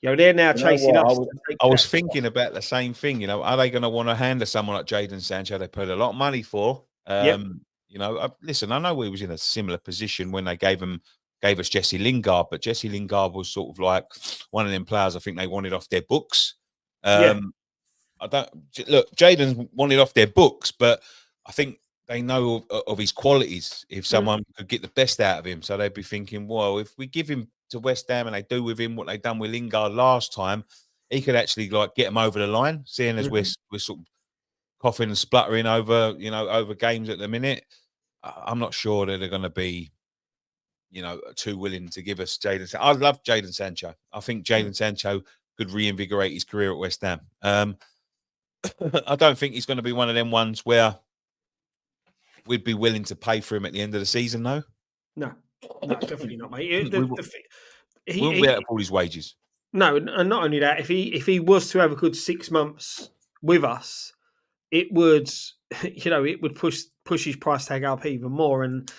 They're now chasing us. I was thinking about the same thing. Are they going to want to hand to someone like Jadon Sancho? They paid a lot of money for. Listen, I know we was in a similar position when they gave gave us Jesse Lingard, but Jesse Lingard was sort of like one of them players I think they wanted off their books. Yeah. I don't look. Jaden's wanted off their books, but I think they know of his qualities. If someone could get the best out of him, so they'd be thinking, well, if we give him to West Ham and they do with him what they done with Lingard last time, he could actually like get them over the line. Seeing as we're sort of coughing and spluttering over over games at the minute, I'm not sure that they're going to be too willing to give us Jadon. I love Jadon Sancho. I think Jadon Sancho could reinvigorate his career at West Ham. I don't think he's going to be one of them ones where we'd be willing to pay for him at the end of the season, though. No, definitely not, mate. We won't be able to afford his wages. No, and not only that, if he was to have a good 6 months with us, it would it would push his price tag up even more, and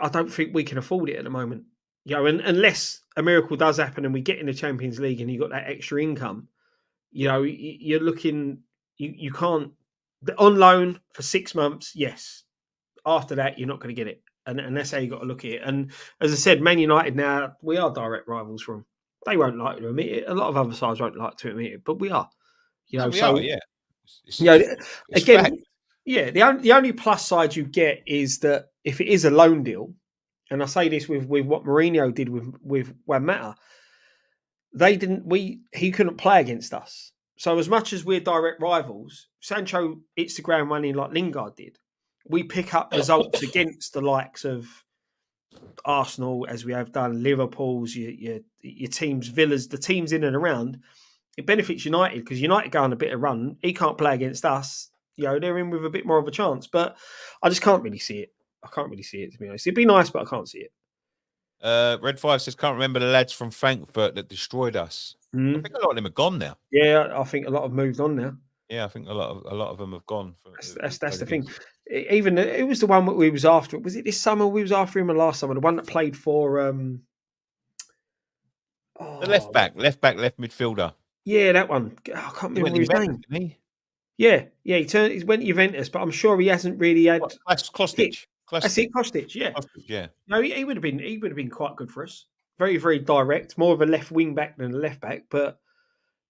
I don't think we can afford it at the moment. Unless a miracle does happen and we get in the Champions League and you got that extra income, you're looking. You can't on loan for 6 months. Yes, after that you're not going to get it, and that's how you got to look at it. And as I said, Man United now we are direct rivals from. They won't like to admit it. A lot of other sides won't like to admit it, but we are. We are, yeah. Again, fact. yeah. The only plus side you get is that if it is a loan deal, and I say this with what Mourinho did with Juan Mata, he couldn't play against us. So as much as we're direct rivals, Sancho hits the ground running like Lingard did. We pick up results against the likes of Arsenal, as we have done, Liverpool's, your teams, Villas, the teams in and around. It benefits United because United go on a bit of run. He can't play against us. They're in with a bit more of a chance. But I just can't really see it. I can't really see it, to be honest. It'd be nice, but I can't see it. Red 5 says, can't remember the lads from Frankfurt that destroyed us. I think a lot of them are gone now. Yeah, I think a lot have moved on now. Yeah, I think a lot of them have gone. That's the thing. Even it was the one that we was after. Was it this summer we was after him or last summer? The one that played for the left back, left midfielder. Yeah, that one. I can't remember his name. Didn't he? Yeah. He went to Juventus, but I'm sure he hasn't really had. Kostic. That's it, Kostic. Yeah. Kostic, yeah. No, he would have been quite good for us. Very, very direct. More of a left wing back than a left back, but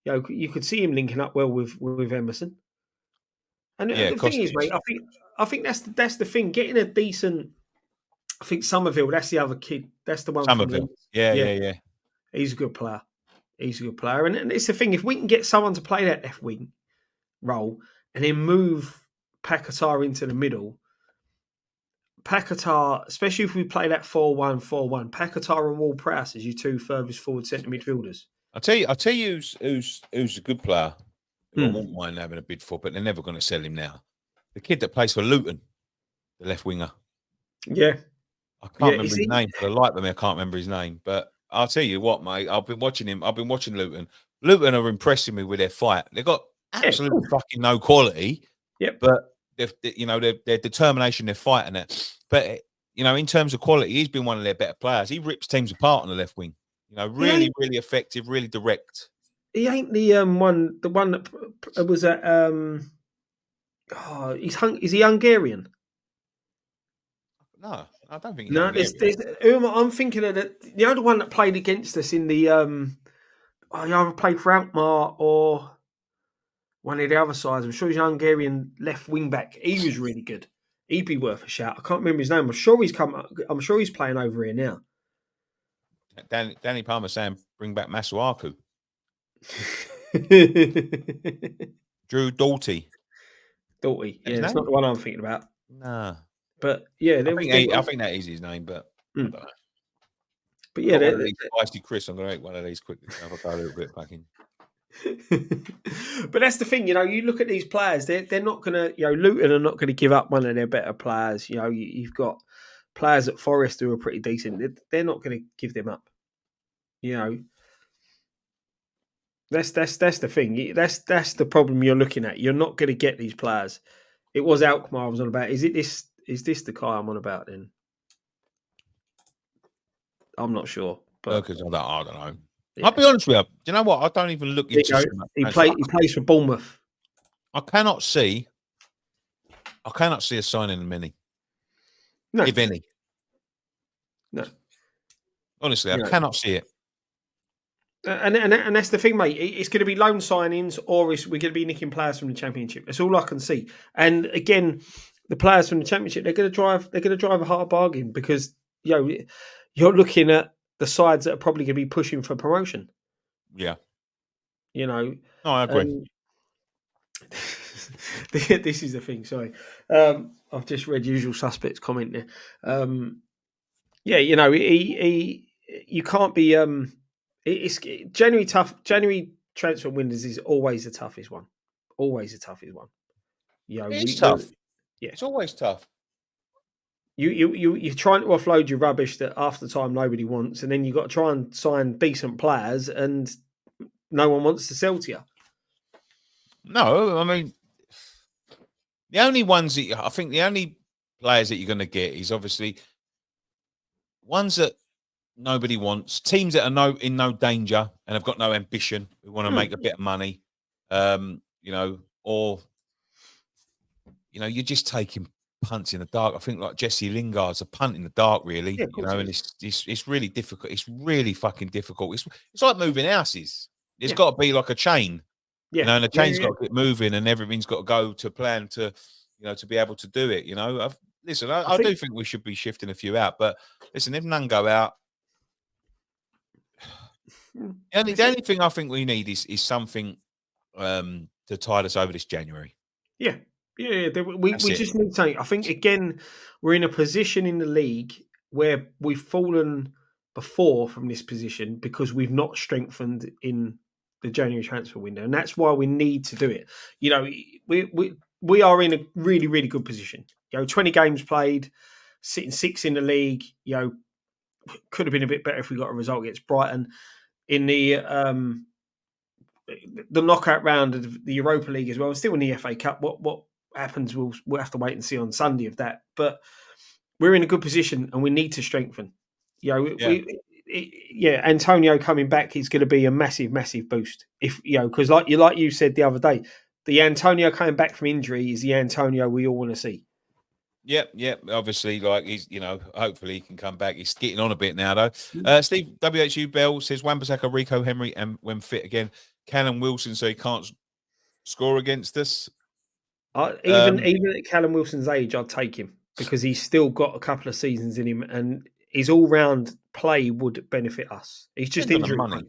you could see him linking up well with Emerson. And the thing is, mate, I think that's the thing. Getting a decent. I think Somerville. That's the other kid. That's the one. Somerville. Yeah. He's a good player. And it's the thing. If we can get someone to play that left wing role and then move Paquetá into the middle, Paquetá, especially if we play that 4-1-4-1, Paquetá and Ward-Prowse as your two furthest forward centre midfielders. I'll tell you who's a good player. I won't mind having a bid for, but they're never going to sell him now. The kid that plays for Luton, the left winger. Yeah. I can't remember his name. For the life of me, I can't remember his name. But I'll tell you what, mate, I've been watching him. I've been watching Luton. Luton are impressing me with their fight. They've got absolutely fucking no quality. Yep. But their determination, they're fighting it. But in terms of quality, he's been one of their better players. He rips teams apart on the left wing. Really effective, really direct. He ain't the one that was at is he Hungarian? No, I don't think he's Hungarian. I'm thinking of the one that played against us in the he either played for Alkmaar or one of the other sides. I'm sure he's Hungarian left wing back. He was really good. He'd be worth a shout. I can't remember his name. I'm sure he's playing over here now. Danny Palmer saying, bring back Masuaku. Drew Doughty. Yeah, that's not the one I'm thinking about. Nah. But yeah, I think that is his name, but I don't know. But yeah, Spicy Chris, I'm going to make one of these quickly. I'll go a little bit back in. But that's the thing, you look at these players, they're not going to, Luton are not going to give up one of their better players. You've got players at Forest who are pretty decent. They're not going to give them up. That's the thing. That's the problem you're looking at. You're not going to get these players. It was Alkmaar I was on about. Is this the guy I'm on about then? I'm not sure. But I don't know. Yeah. I'll be honest with you. Do you know what? I don't even look into He plays for Bournemouth. I cannot see a signing of many. No. If any. No, Honestly, I you know. cannot see it. And that's the thing, mate. It's going to be loan signings, or we're going to be nicking players from the Championship. That's all I can see. And again, the players from the Championship, they're going to drive. They're going to drive a hard bargain because you're looking at the sides that are probably going to be pushing for promotion. Yeah. You know, No, I agree. and this is the thing. Sorry, I've just read Usual Suspects comment there. Yeah, you can't be. It's January tough. January transfer windows is always the toughest one. Always the toughest one. It's We're tough. yeah. It's always tough. You're trying to offload your rubbish that half the time nobody wants, and then you've got to try and sign decent players, and no one wants to sell to you. No, I mean, the only ones that I think the only players that you're going to get is obviously ones that nobody wants, teams that are in no danger and have got no ambition, who want to make a bit of money, or you're just taking punts in the dark. I think like Jesse Lingard's a punt in the dark, really. Yeah, of course And it's really difficult. It's really fucking difficult. It's like moving houses. There's Yeah. got to be like a chain, Yeah, and the chain's got to get moving, and everything's got to go to plan to, to be able to do it. I do think we should be shifting a few out, but listen, if none go out, the only thing I think we need is something to tide us over this January. Yeah. We just need something. I think again, we're in a position in the league where we've fallen before from this position because we've not strengthened in the January transfer window, and that's why we need to do it. We are in a really, really good position. 20 games played, sitting 6th in the league. Could have been a bit better if we got a result against Brighton in the knockout round of the Europa League as well. Still in the FA Cup. What happens? We'll have to wait and see on Sunday of that. But we're in a good position and we need to strengthen. Antonio coming back is going to be a massive, massive boost. Because like you said the other day, the Antonio coming back from injury is the Antonio we all want to see. Yep. Obviously, like he's, hopefully he can come back. He's getting on a bit now, though. Steve WHU Bell says Wan-Bissaka, Rico Henry, and when fit again, Callum Wilson, so he can't score against us. Even at Callum Wilson's age, I'd take him because he's still got a couple of seasons in him, and his all-round play would benefit us. He's just injury money.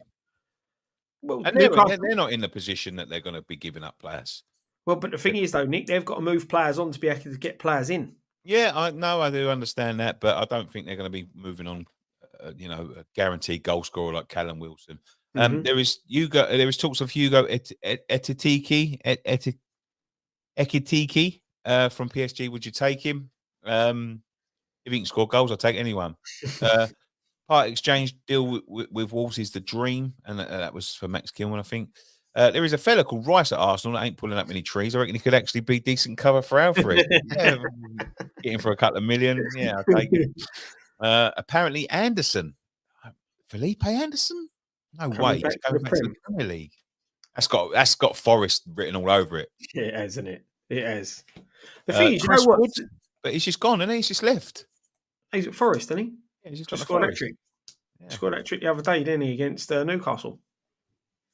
Well, and they're not in the position that they're going to be giving up players. Well, but the thing is, though, Nick, they've got to move players on to be able to get players in. Yeah, I do understand that, but I don't think they're going to be moving on. A guaranteed goal scorer like Callum Wilson. There is talks of Hugo Ekitike from PSG. Would you take him? If he can score goals, I'll take anyone. Part exchange deal with Wolves is the dream, and that was for Max Kilman, I think. There is a fella called Rice at Arsenal that ain't pulling up many trees. I reckon he could actually be decent cover for Alfred. Yeah, getting for a couple of million. Yeah, I'll take it. Apparently, Anderson, Felipe Anderson. No way, he's coming back to the Premier League. That's got Forest written all over it. Yeah, it has, isn't it? It has. The thing is, but he's just gone, and he's just left. He's at Forest, isn't he? Yeah, he's just scored that trick. Yeah. Scored that trick the other day, didn't he, against Newcastle?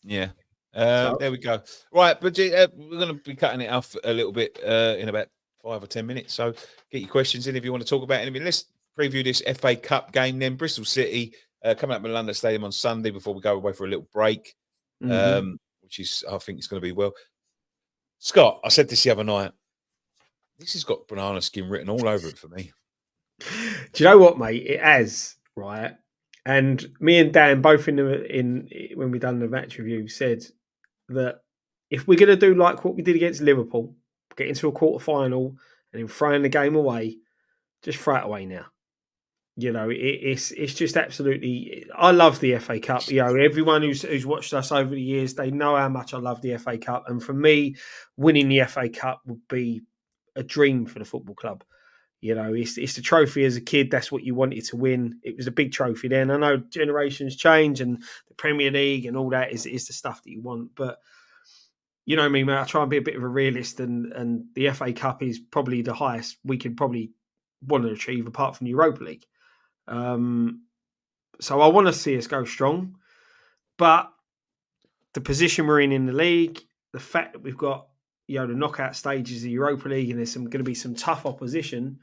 Yeah. There we go. Right, but we're going to be cutting it off a little bit in about 5 or 10 minutes. So get your questions in if you want to talk about anything. Let's preview this FA Cup game then. Bristol City coming up at London Stadium on Sunday before we go away for a little break, which is, I think, it's going to be well. Scott, I said this the other night. This has got banana skin written all over it for me. Do you know what, mate? It has, right? And me and Dan both in when we done the match review said that if we're going to do like what we did against Liverpool, get into a quarter final and then throwing the game away, just throw it away now. It's just absolutely. I love the FA Cup. Everyone who's watched us over the years, they know how much I love the FA Cup. And for me, winning the FA Cup would be a dream for the football club. It's the trophy as a kid. That's what you wanted to win. It was a big trophy then. I know generations change and the Premier League and all that is the stuff that you want. But you know me, mate, I try and be a bit of a realist, and the FA Cup is probably the highest we could probably want to achieve apart from the Europa League. So I want to see us go strong, but the position we're in the league, the fact that we've got the knockout stages of the Europa League, and there's going to be some tough opposition.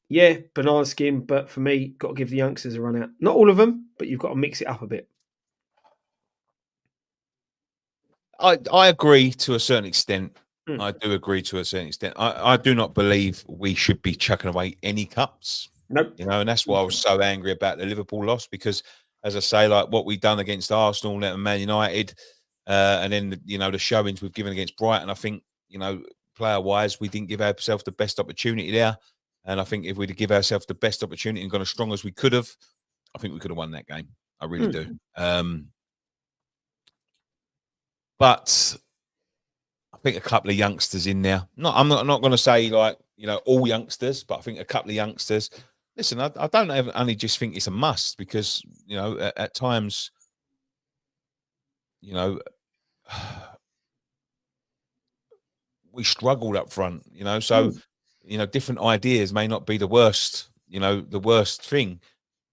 Yeah, banana skin, but for me, got to give the youngsters a run out. Not all of them, but you've got to mix it up a bit. I agree to a certain extent. Mm. I do agree to a certain extent. I do not believe we should be chucking away any cups. Nope. And that's why I was so angry about the Liverpool loss, because, as I say, like what we've done against Arsenal and Man United, and then the showings we've given against Brighton, I think player wise we didn't give ourselves the best opportunity there, and I think if we'd give ourselves the best opportunity and gone as strong as we could have, I think we could have won that game. I really do. But I think a couple of youngsters in there. I'm not going to say like all youngsters, but I think a couple of youngsters. Listen, I don't only just think it's a must, because at times, we struggled up front. So different ideas may not be the worst. The worst thing.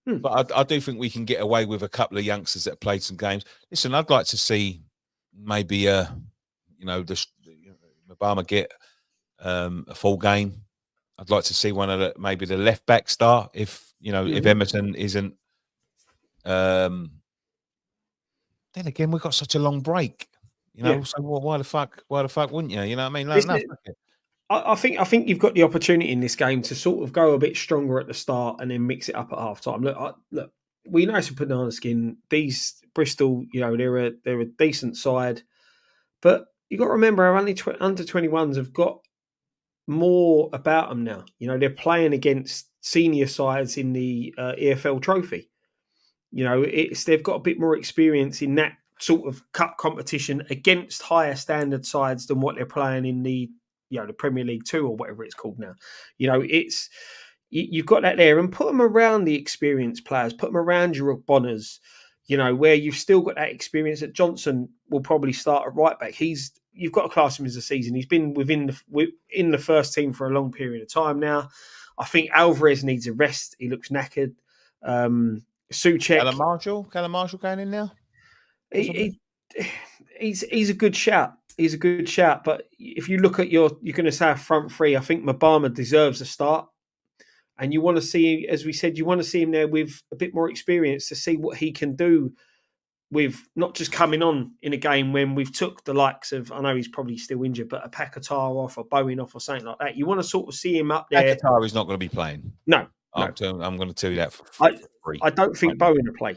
But I do think we can get away with a couple of youngsters that played some games. Listen, I'd like to see maybe Obama get a full game. I'd like to see one of maybe the left back start if if Emerson isn't. Then again, we've got such a long break, So why the fuck wouldn't you? You know what I mean? No, fuck it. I think you've got the opportunity in this game to sort of go a bit stronger at the start and then mix it up at half time. Look, we know some banana skin. These Bristol, they're a decent side, but you got to remember our under 21s have got more about them now. They're playing against senior sides in the EFL Trophy. They've got a bit more experience in that sort of cup competition against higher standard sides than what they're playing in the Premier League 2 or whatever it's called now. You've got that there, and put them around the experienced players, put them around your Bonners, where you've still got that experience. That Johnson will probably start at right back. You've got to class him as a season. He's been in the first team for a long period of time now. I think Alvarez needs a rest. He looks knackered. Suchek. Callum Marshall going in now? He's a good shout. He's a good shout. But if you look at you're going to say a front three, I think Mabama deserves a start. And you want to see, as we said, you want to see him there with a bit more experience to see what he can do with not just coming on in a game when we've took the likes of, I know he's probably still injured, but a Paquetá off or Bowen off or something like that. You want to sort of see him up there. Paquetá is not going to be playing. No. I'm going to tell you that for free. I don't think Bowen will play.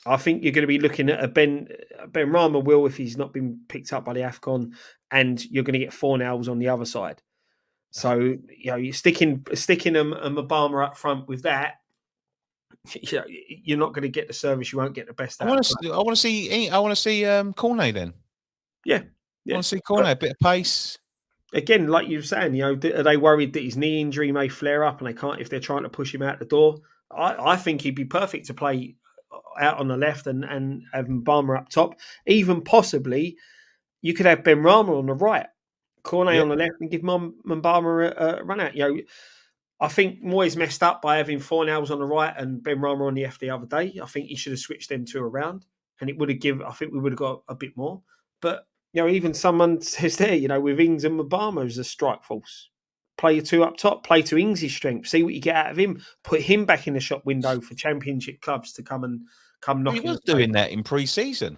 I think you're going to be looking at a Ben Rama will if he's not been picked up by the AFCON, and you're going to get Fornals on the other side. So you're sticking them and Obama up front with that. You're not going to get the service. You won't get the best. I want to see Cornet then. Yeah. I want to see Cornet, a bit of pace. Again, like you were saying, are they worried that his knee injury may flare up and they can't if they're trying to push him out the door? I think he'd be perfect to play out on the left and have Mbama up top. Even possibly, you could have Ben Rama on the right, Cornet on the left, and give Mbama a run out. I think Moyes messed up by having Fornals on the right and Ben Rama on the left the other day. I think he should have switched them two around, and it would have I think we would have got a bit more. But even someone says there, with Ings and Mbama as a strike force. Play your two up top, play to Ings' strength, see what you get out of him, put him back in the shop window for championship clubs to come knocking. He was doing that in pre-season.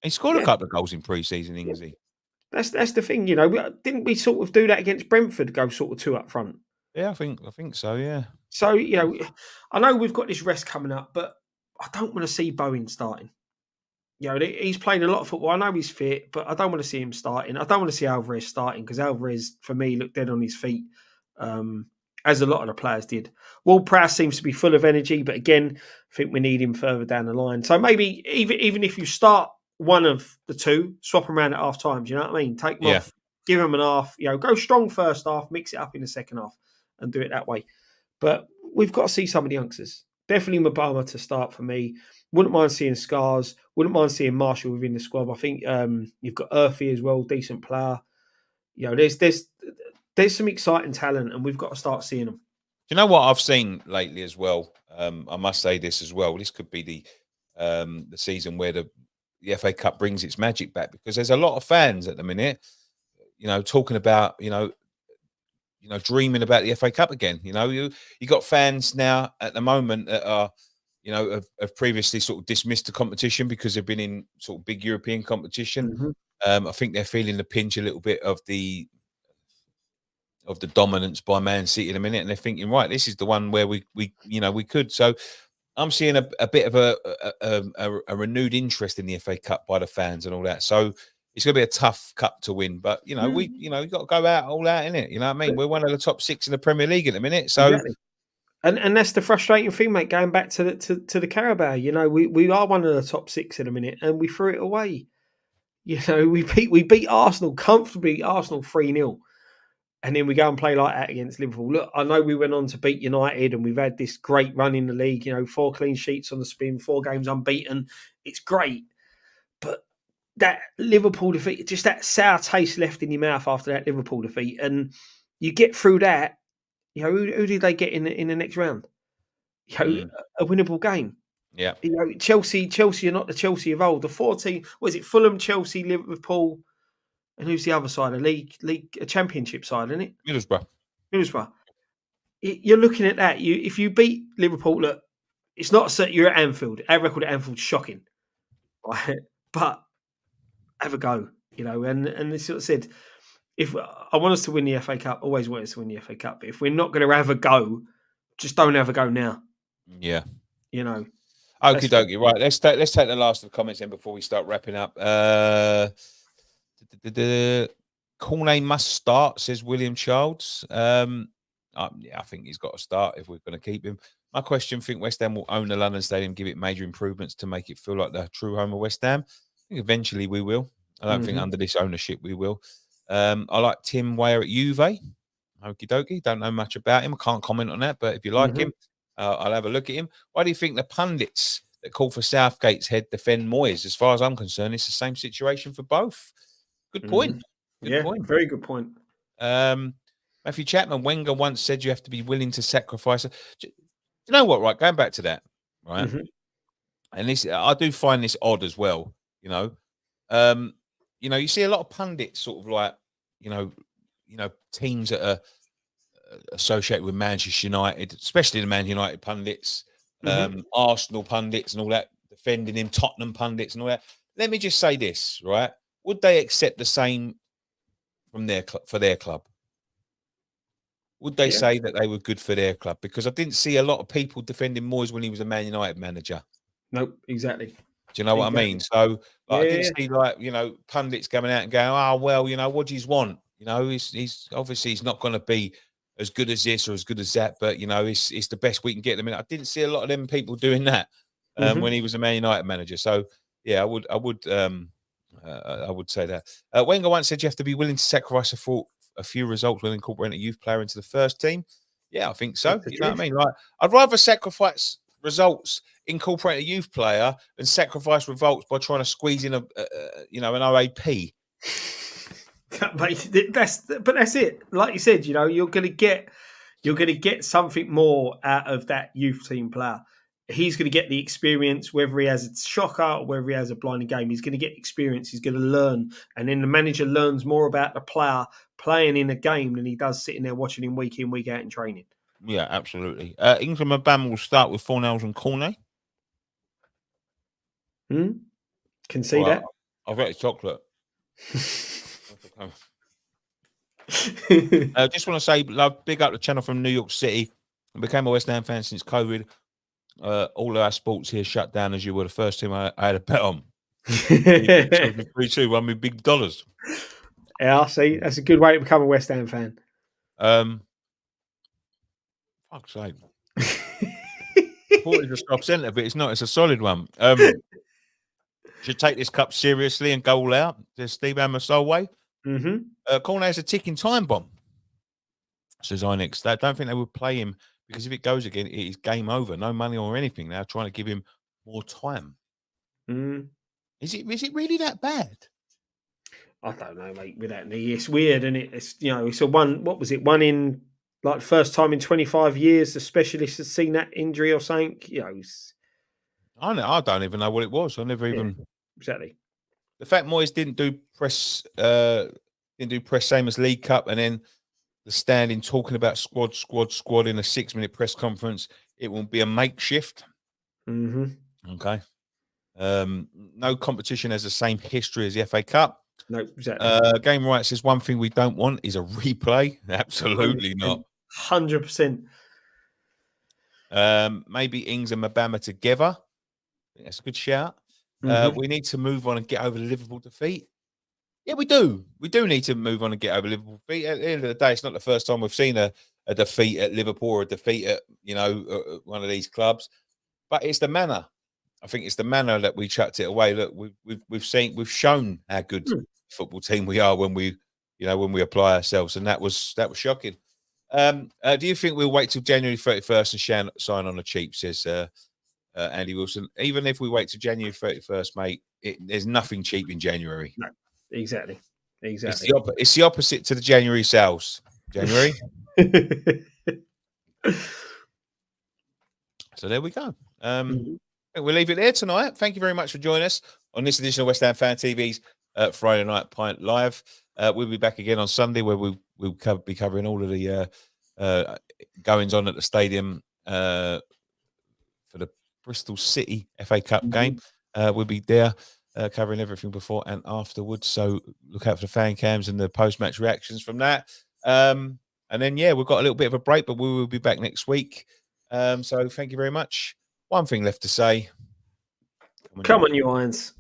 He scored a couple of goals in pre-season, Ingsy. That's the thing, didn't we sort of do that against Brentford, go sort of two up front? Yeah, I think so, yeah. So, I know we've got this rest coming up, but I don't want to see Bowen starting. He's played a lot of football. I know he's fit, but I don't want to see him starting. I don't want to see Alvarez starting because Alvarez, for me, looked dead on his feet, as a lot of the players did. Ward-Prowse seems to be full of energy, but again, I think we need him further down the line. So maybe even if you start one of the two, swap them around at half time. Do you know what I mean? Take them off, give them an half. Go strong first half, mix it up in the second half, and do it that way. But we've got to see some of the youngsters. Definitely Mabama to start for me. Wouldn't mind seeing Scars. Wouldn't mind seeing Marshall within the squad. I think you've got Earthy as well, decent player. There's some exciting talent, and we've got to start seeing them. you know what I've seen lately as well? I must say this as well. This could be the season where the FA Cup brings its magic back, because there's a lot of fans at the minute, talking about, dreaming about the FA Cup again. You got fans now at the moment that are, have previously sort of dismissed the competition because they've been in sort of big European competition. Mhm. I think they're feeling the pinch a little bit of the dominance by Man City in a minute, and they're thinking, right, this is the one where we could. So I'm seeing a bit of a renewed interest in the FA Cup by the fans and all that. So it's going to be a tough cup to win, but we Mm. we got to go out all out in it. You know what I mean? But We're one of the top 6 in the Premier League at the minute, so exactly. And that's the frustrating thing, mate. Going back to the Carabao, we are one of the top 6 in a minute, and we threw it away. We beat Arsenal comfortably. Arsenal 3-0, and then we go and play like that against Liverpool. Look, I know we went on to beat United, and we've had this great run in the league. 4 clean sheets on the spin, 4 games unbeaten. It's great, but that Liverpool defeat, just that sour taste left in your mouth after that Liverpool defeat, and you get through that. Who did they get in the next round? mm, A winnable game. yeah, Chelsea are not the Chelsea of old. The 14, what is it? Fulham, Chelsea, Liverpool, and who's the other side? A championship side, isn't it? Middlesbrough. Middlesbrough. You're looking at that. If you beat Liverpool, look, it's not certain you're at Anfield. Our record at Anfield's shocking, right? But have a go, And this sort of said, if I want us to win the FA Cup, always want us to win the FA Cup. But if we're not going to have a go, just don't have a go now. Yeah. You know, Okie dokie. Right. Let's take the last of the comments in before we start wrapping up. Cornet must start, says William Childs. Yeah, I think he's got to start if we're going to keep him. My question: think West Ham will own the London Stadium, give it major improvements to make it feel like the true home of West Ham? I think eventually we will. I don't think under this ownership we will. I like Tim Weir at Juve. Okie dokie. Don't know much about him. I can't comment on that. But if you like him, I'll have a look at him. Why do you think the pundits that call for Southgate's head defend Moyes? As far as I'm concerned, it's the same situation for both. Good point. Good point. Very good point. Matthew Chapman, Wenger once said you have to be willing to sacrifice. Do you know what? Right, going back to that, right? And this, I do find this odd as well. You see a lot of pundits sort of like, teams that are associated with Manchester United, especially the Man United pundits, Arsenal pundits, and all that, defending him, Tottenham pundits, and all that. Let me just say this, right? Would they accept the same from for their club? Would they say that they were good for their club? Because I didn't see a lot of people defending Moyes when he was a Man United manager. Nope, exactly. Do you know what I mean? So I didn't see pundits coming out and going, "Oh well, what do you want?" He's obviously he's not going to be as good as this or as good as that, but it's the best we can get them in. I didn't see a lot of them people doing that when he was a Man United manager. So yeah, I would say that. Wenger once said you have to be willing to sacrifice a few results when incorporating a youth player into the first team. Yeah, I think so. You know what I mean? Like, I'd rather sacrifice results incorporating a youth player than sacrifice results by trying to squeeze in an OAP. That's it. Like you said, you're going to get something more out of that youth team player. He's going to get the experience, whether he has a shocker or whether he has a blinding game. He's going to get experience. He's going to learn. And then the manager learns more about the player playing in a game than he does sitting there watching him week in, week out in training. Yeah, absolutely. Ingram and Bam will start with Fornells and Cornet. Can see that. I've got chocolate. I just want to say, big up the channel from New York City. I became a West Ham fan since COVID. All of our sports here shut down, as you were the first team I had a bet on. 3-2 won me big dollars. Yeah, see, that's a good way to become a West Ham fan. Fuck's sake. I thought it was a off-centre, but it's not. It's a solid one. Should take this cup seriously and go all out. There's Steve Hammer way. Cornet is a ticking time bomb, says Inex. I don't think they would play him because if it goes again, it is game over. No money or anything. They're trying to give him more time. Is it really that bad? I don't know, mate. With that knee, it's weird, and it's it's a one. What was it? One in like first time in 25 years the specialist has seen that injury or something. You know, I don't even know what it was. I never yeah, even. exactly. The fact Moyes didn't do press same as League Cup, and then the standing talking about squad in a 6-minute press conference. It will be a makeshift. Mm-hmm. Okay. No competition has the same history as the FA Cup. No, exactly. Game Right says one thing we don't want is a replay. Absolutely not. 100%. Maybe Ings and Mabama together. I think that's a good shout. Mm-hmm. We need to move on and get over the Liverpool defeat. Yeah, we do. We do need to move on and get over Liverpool defeat. At the end of the day, it's not the first time we've seen a defeat at Liverpool or a defeat at one of these clubs, but it's the manner. I think it's the manner that we chucked it away. Look, we've shown how good football team we are when we apply ourselves, and that was shocking. Do you think we'll wait till January 31st and sign on the cheap? Says Andy Wilson. Even if we wait till January 31st, mate, there's nothing cheap in January. No, exactly. It's the opposite to the January sales. January. So there we go. We'll leave it there tonight. Thank you very much for joining us on this edition of West Ham Fan TV's Friday Night Pint Live. We'll be back again on Sunday where we'll be covering all of the goings on at the stadium for the Bristol City FA Cup game. We'll be there covering everything before and afterwards. So look out for the fan cams and the post-match reactions from that. And then, we've got a little bit of a break, but we will be back next week. So thank you very much. One thing left to say. Come on, you Irons.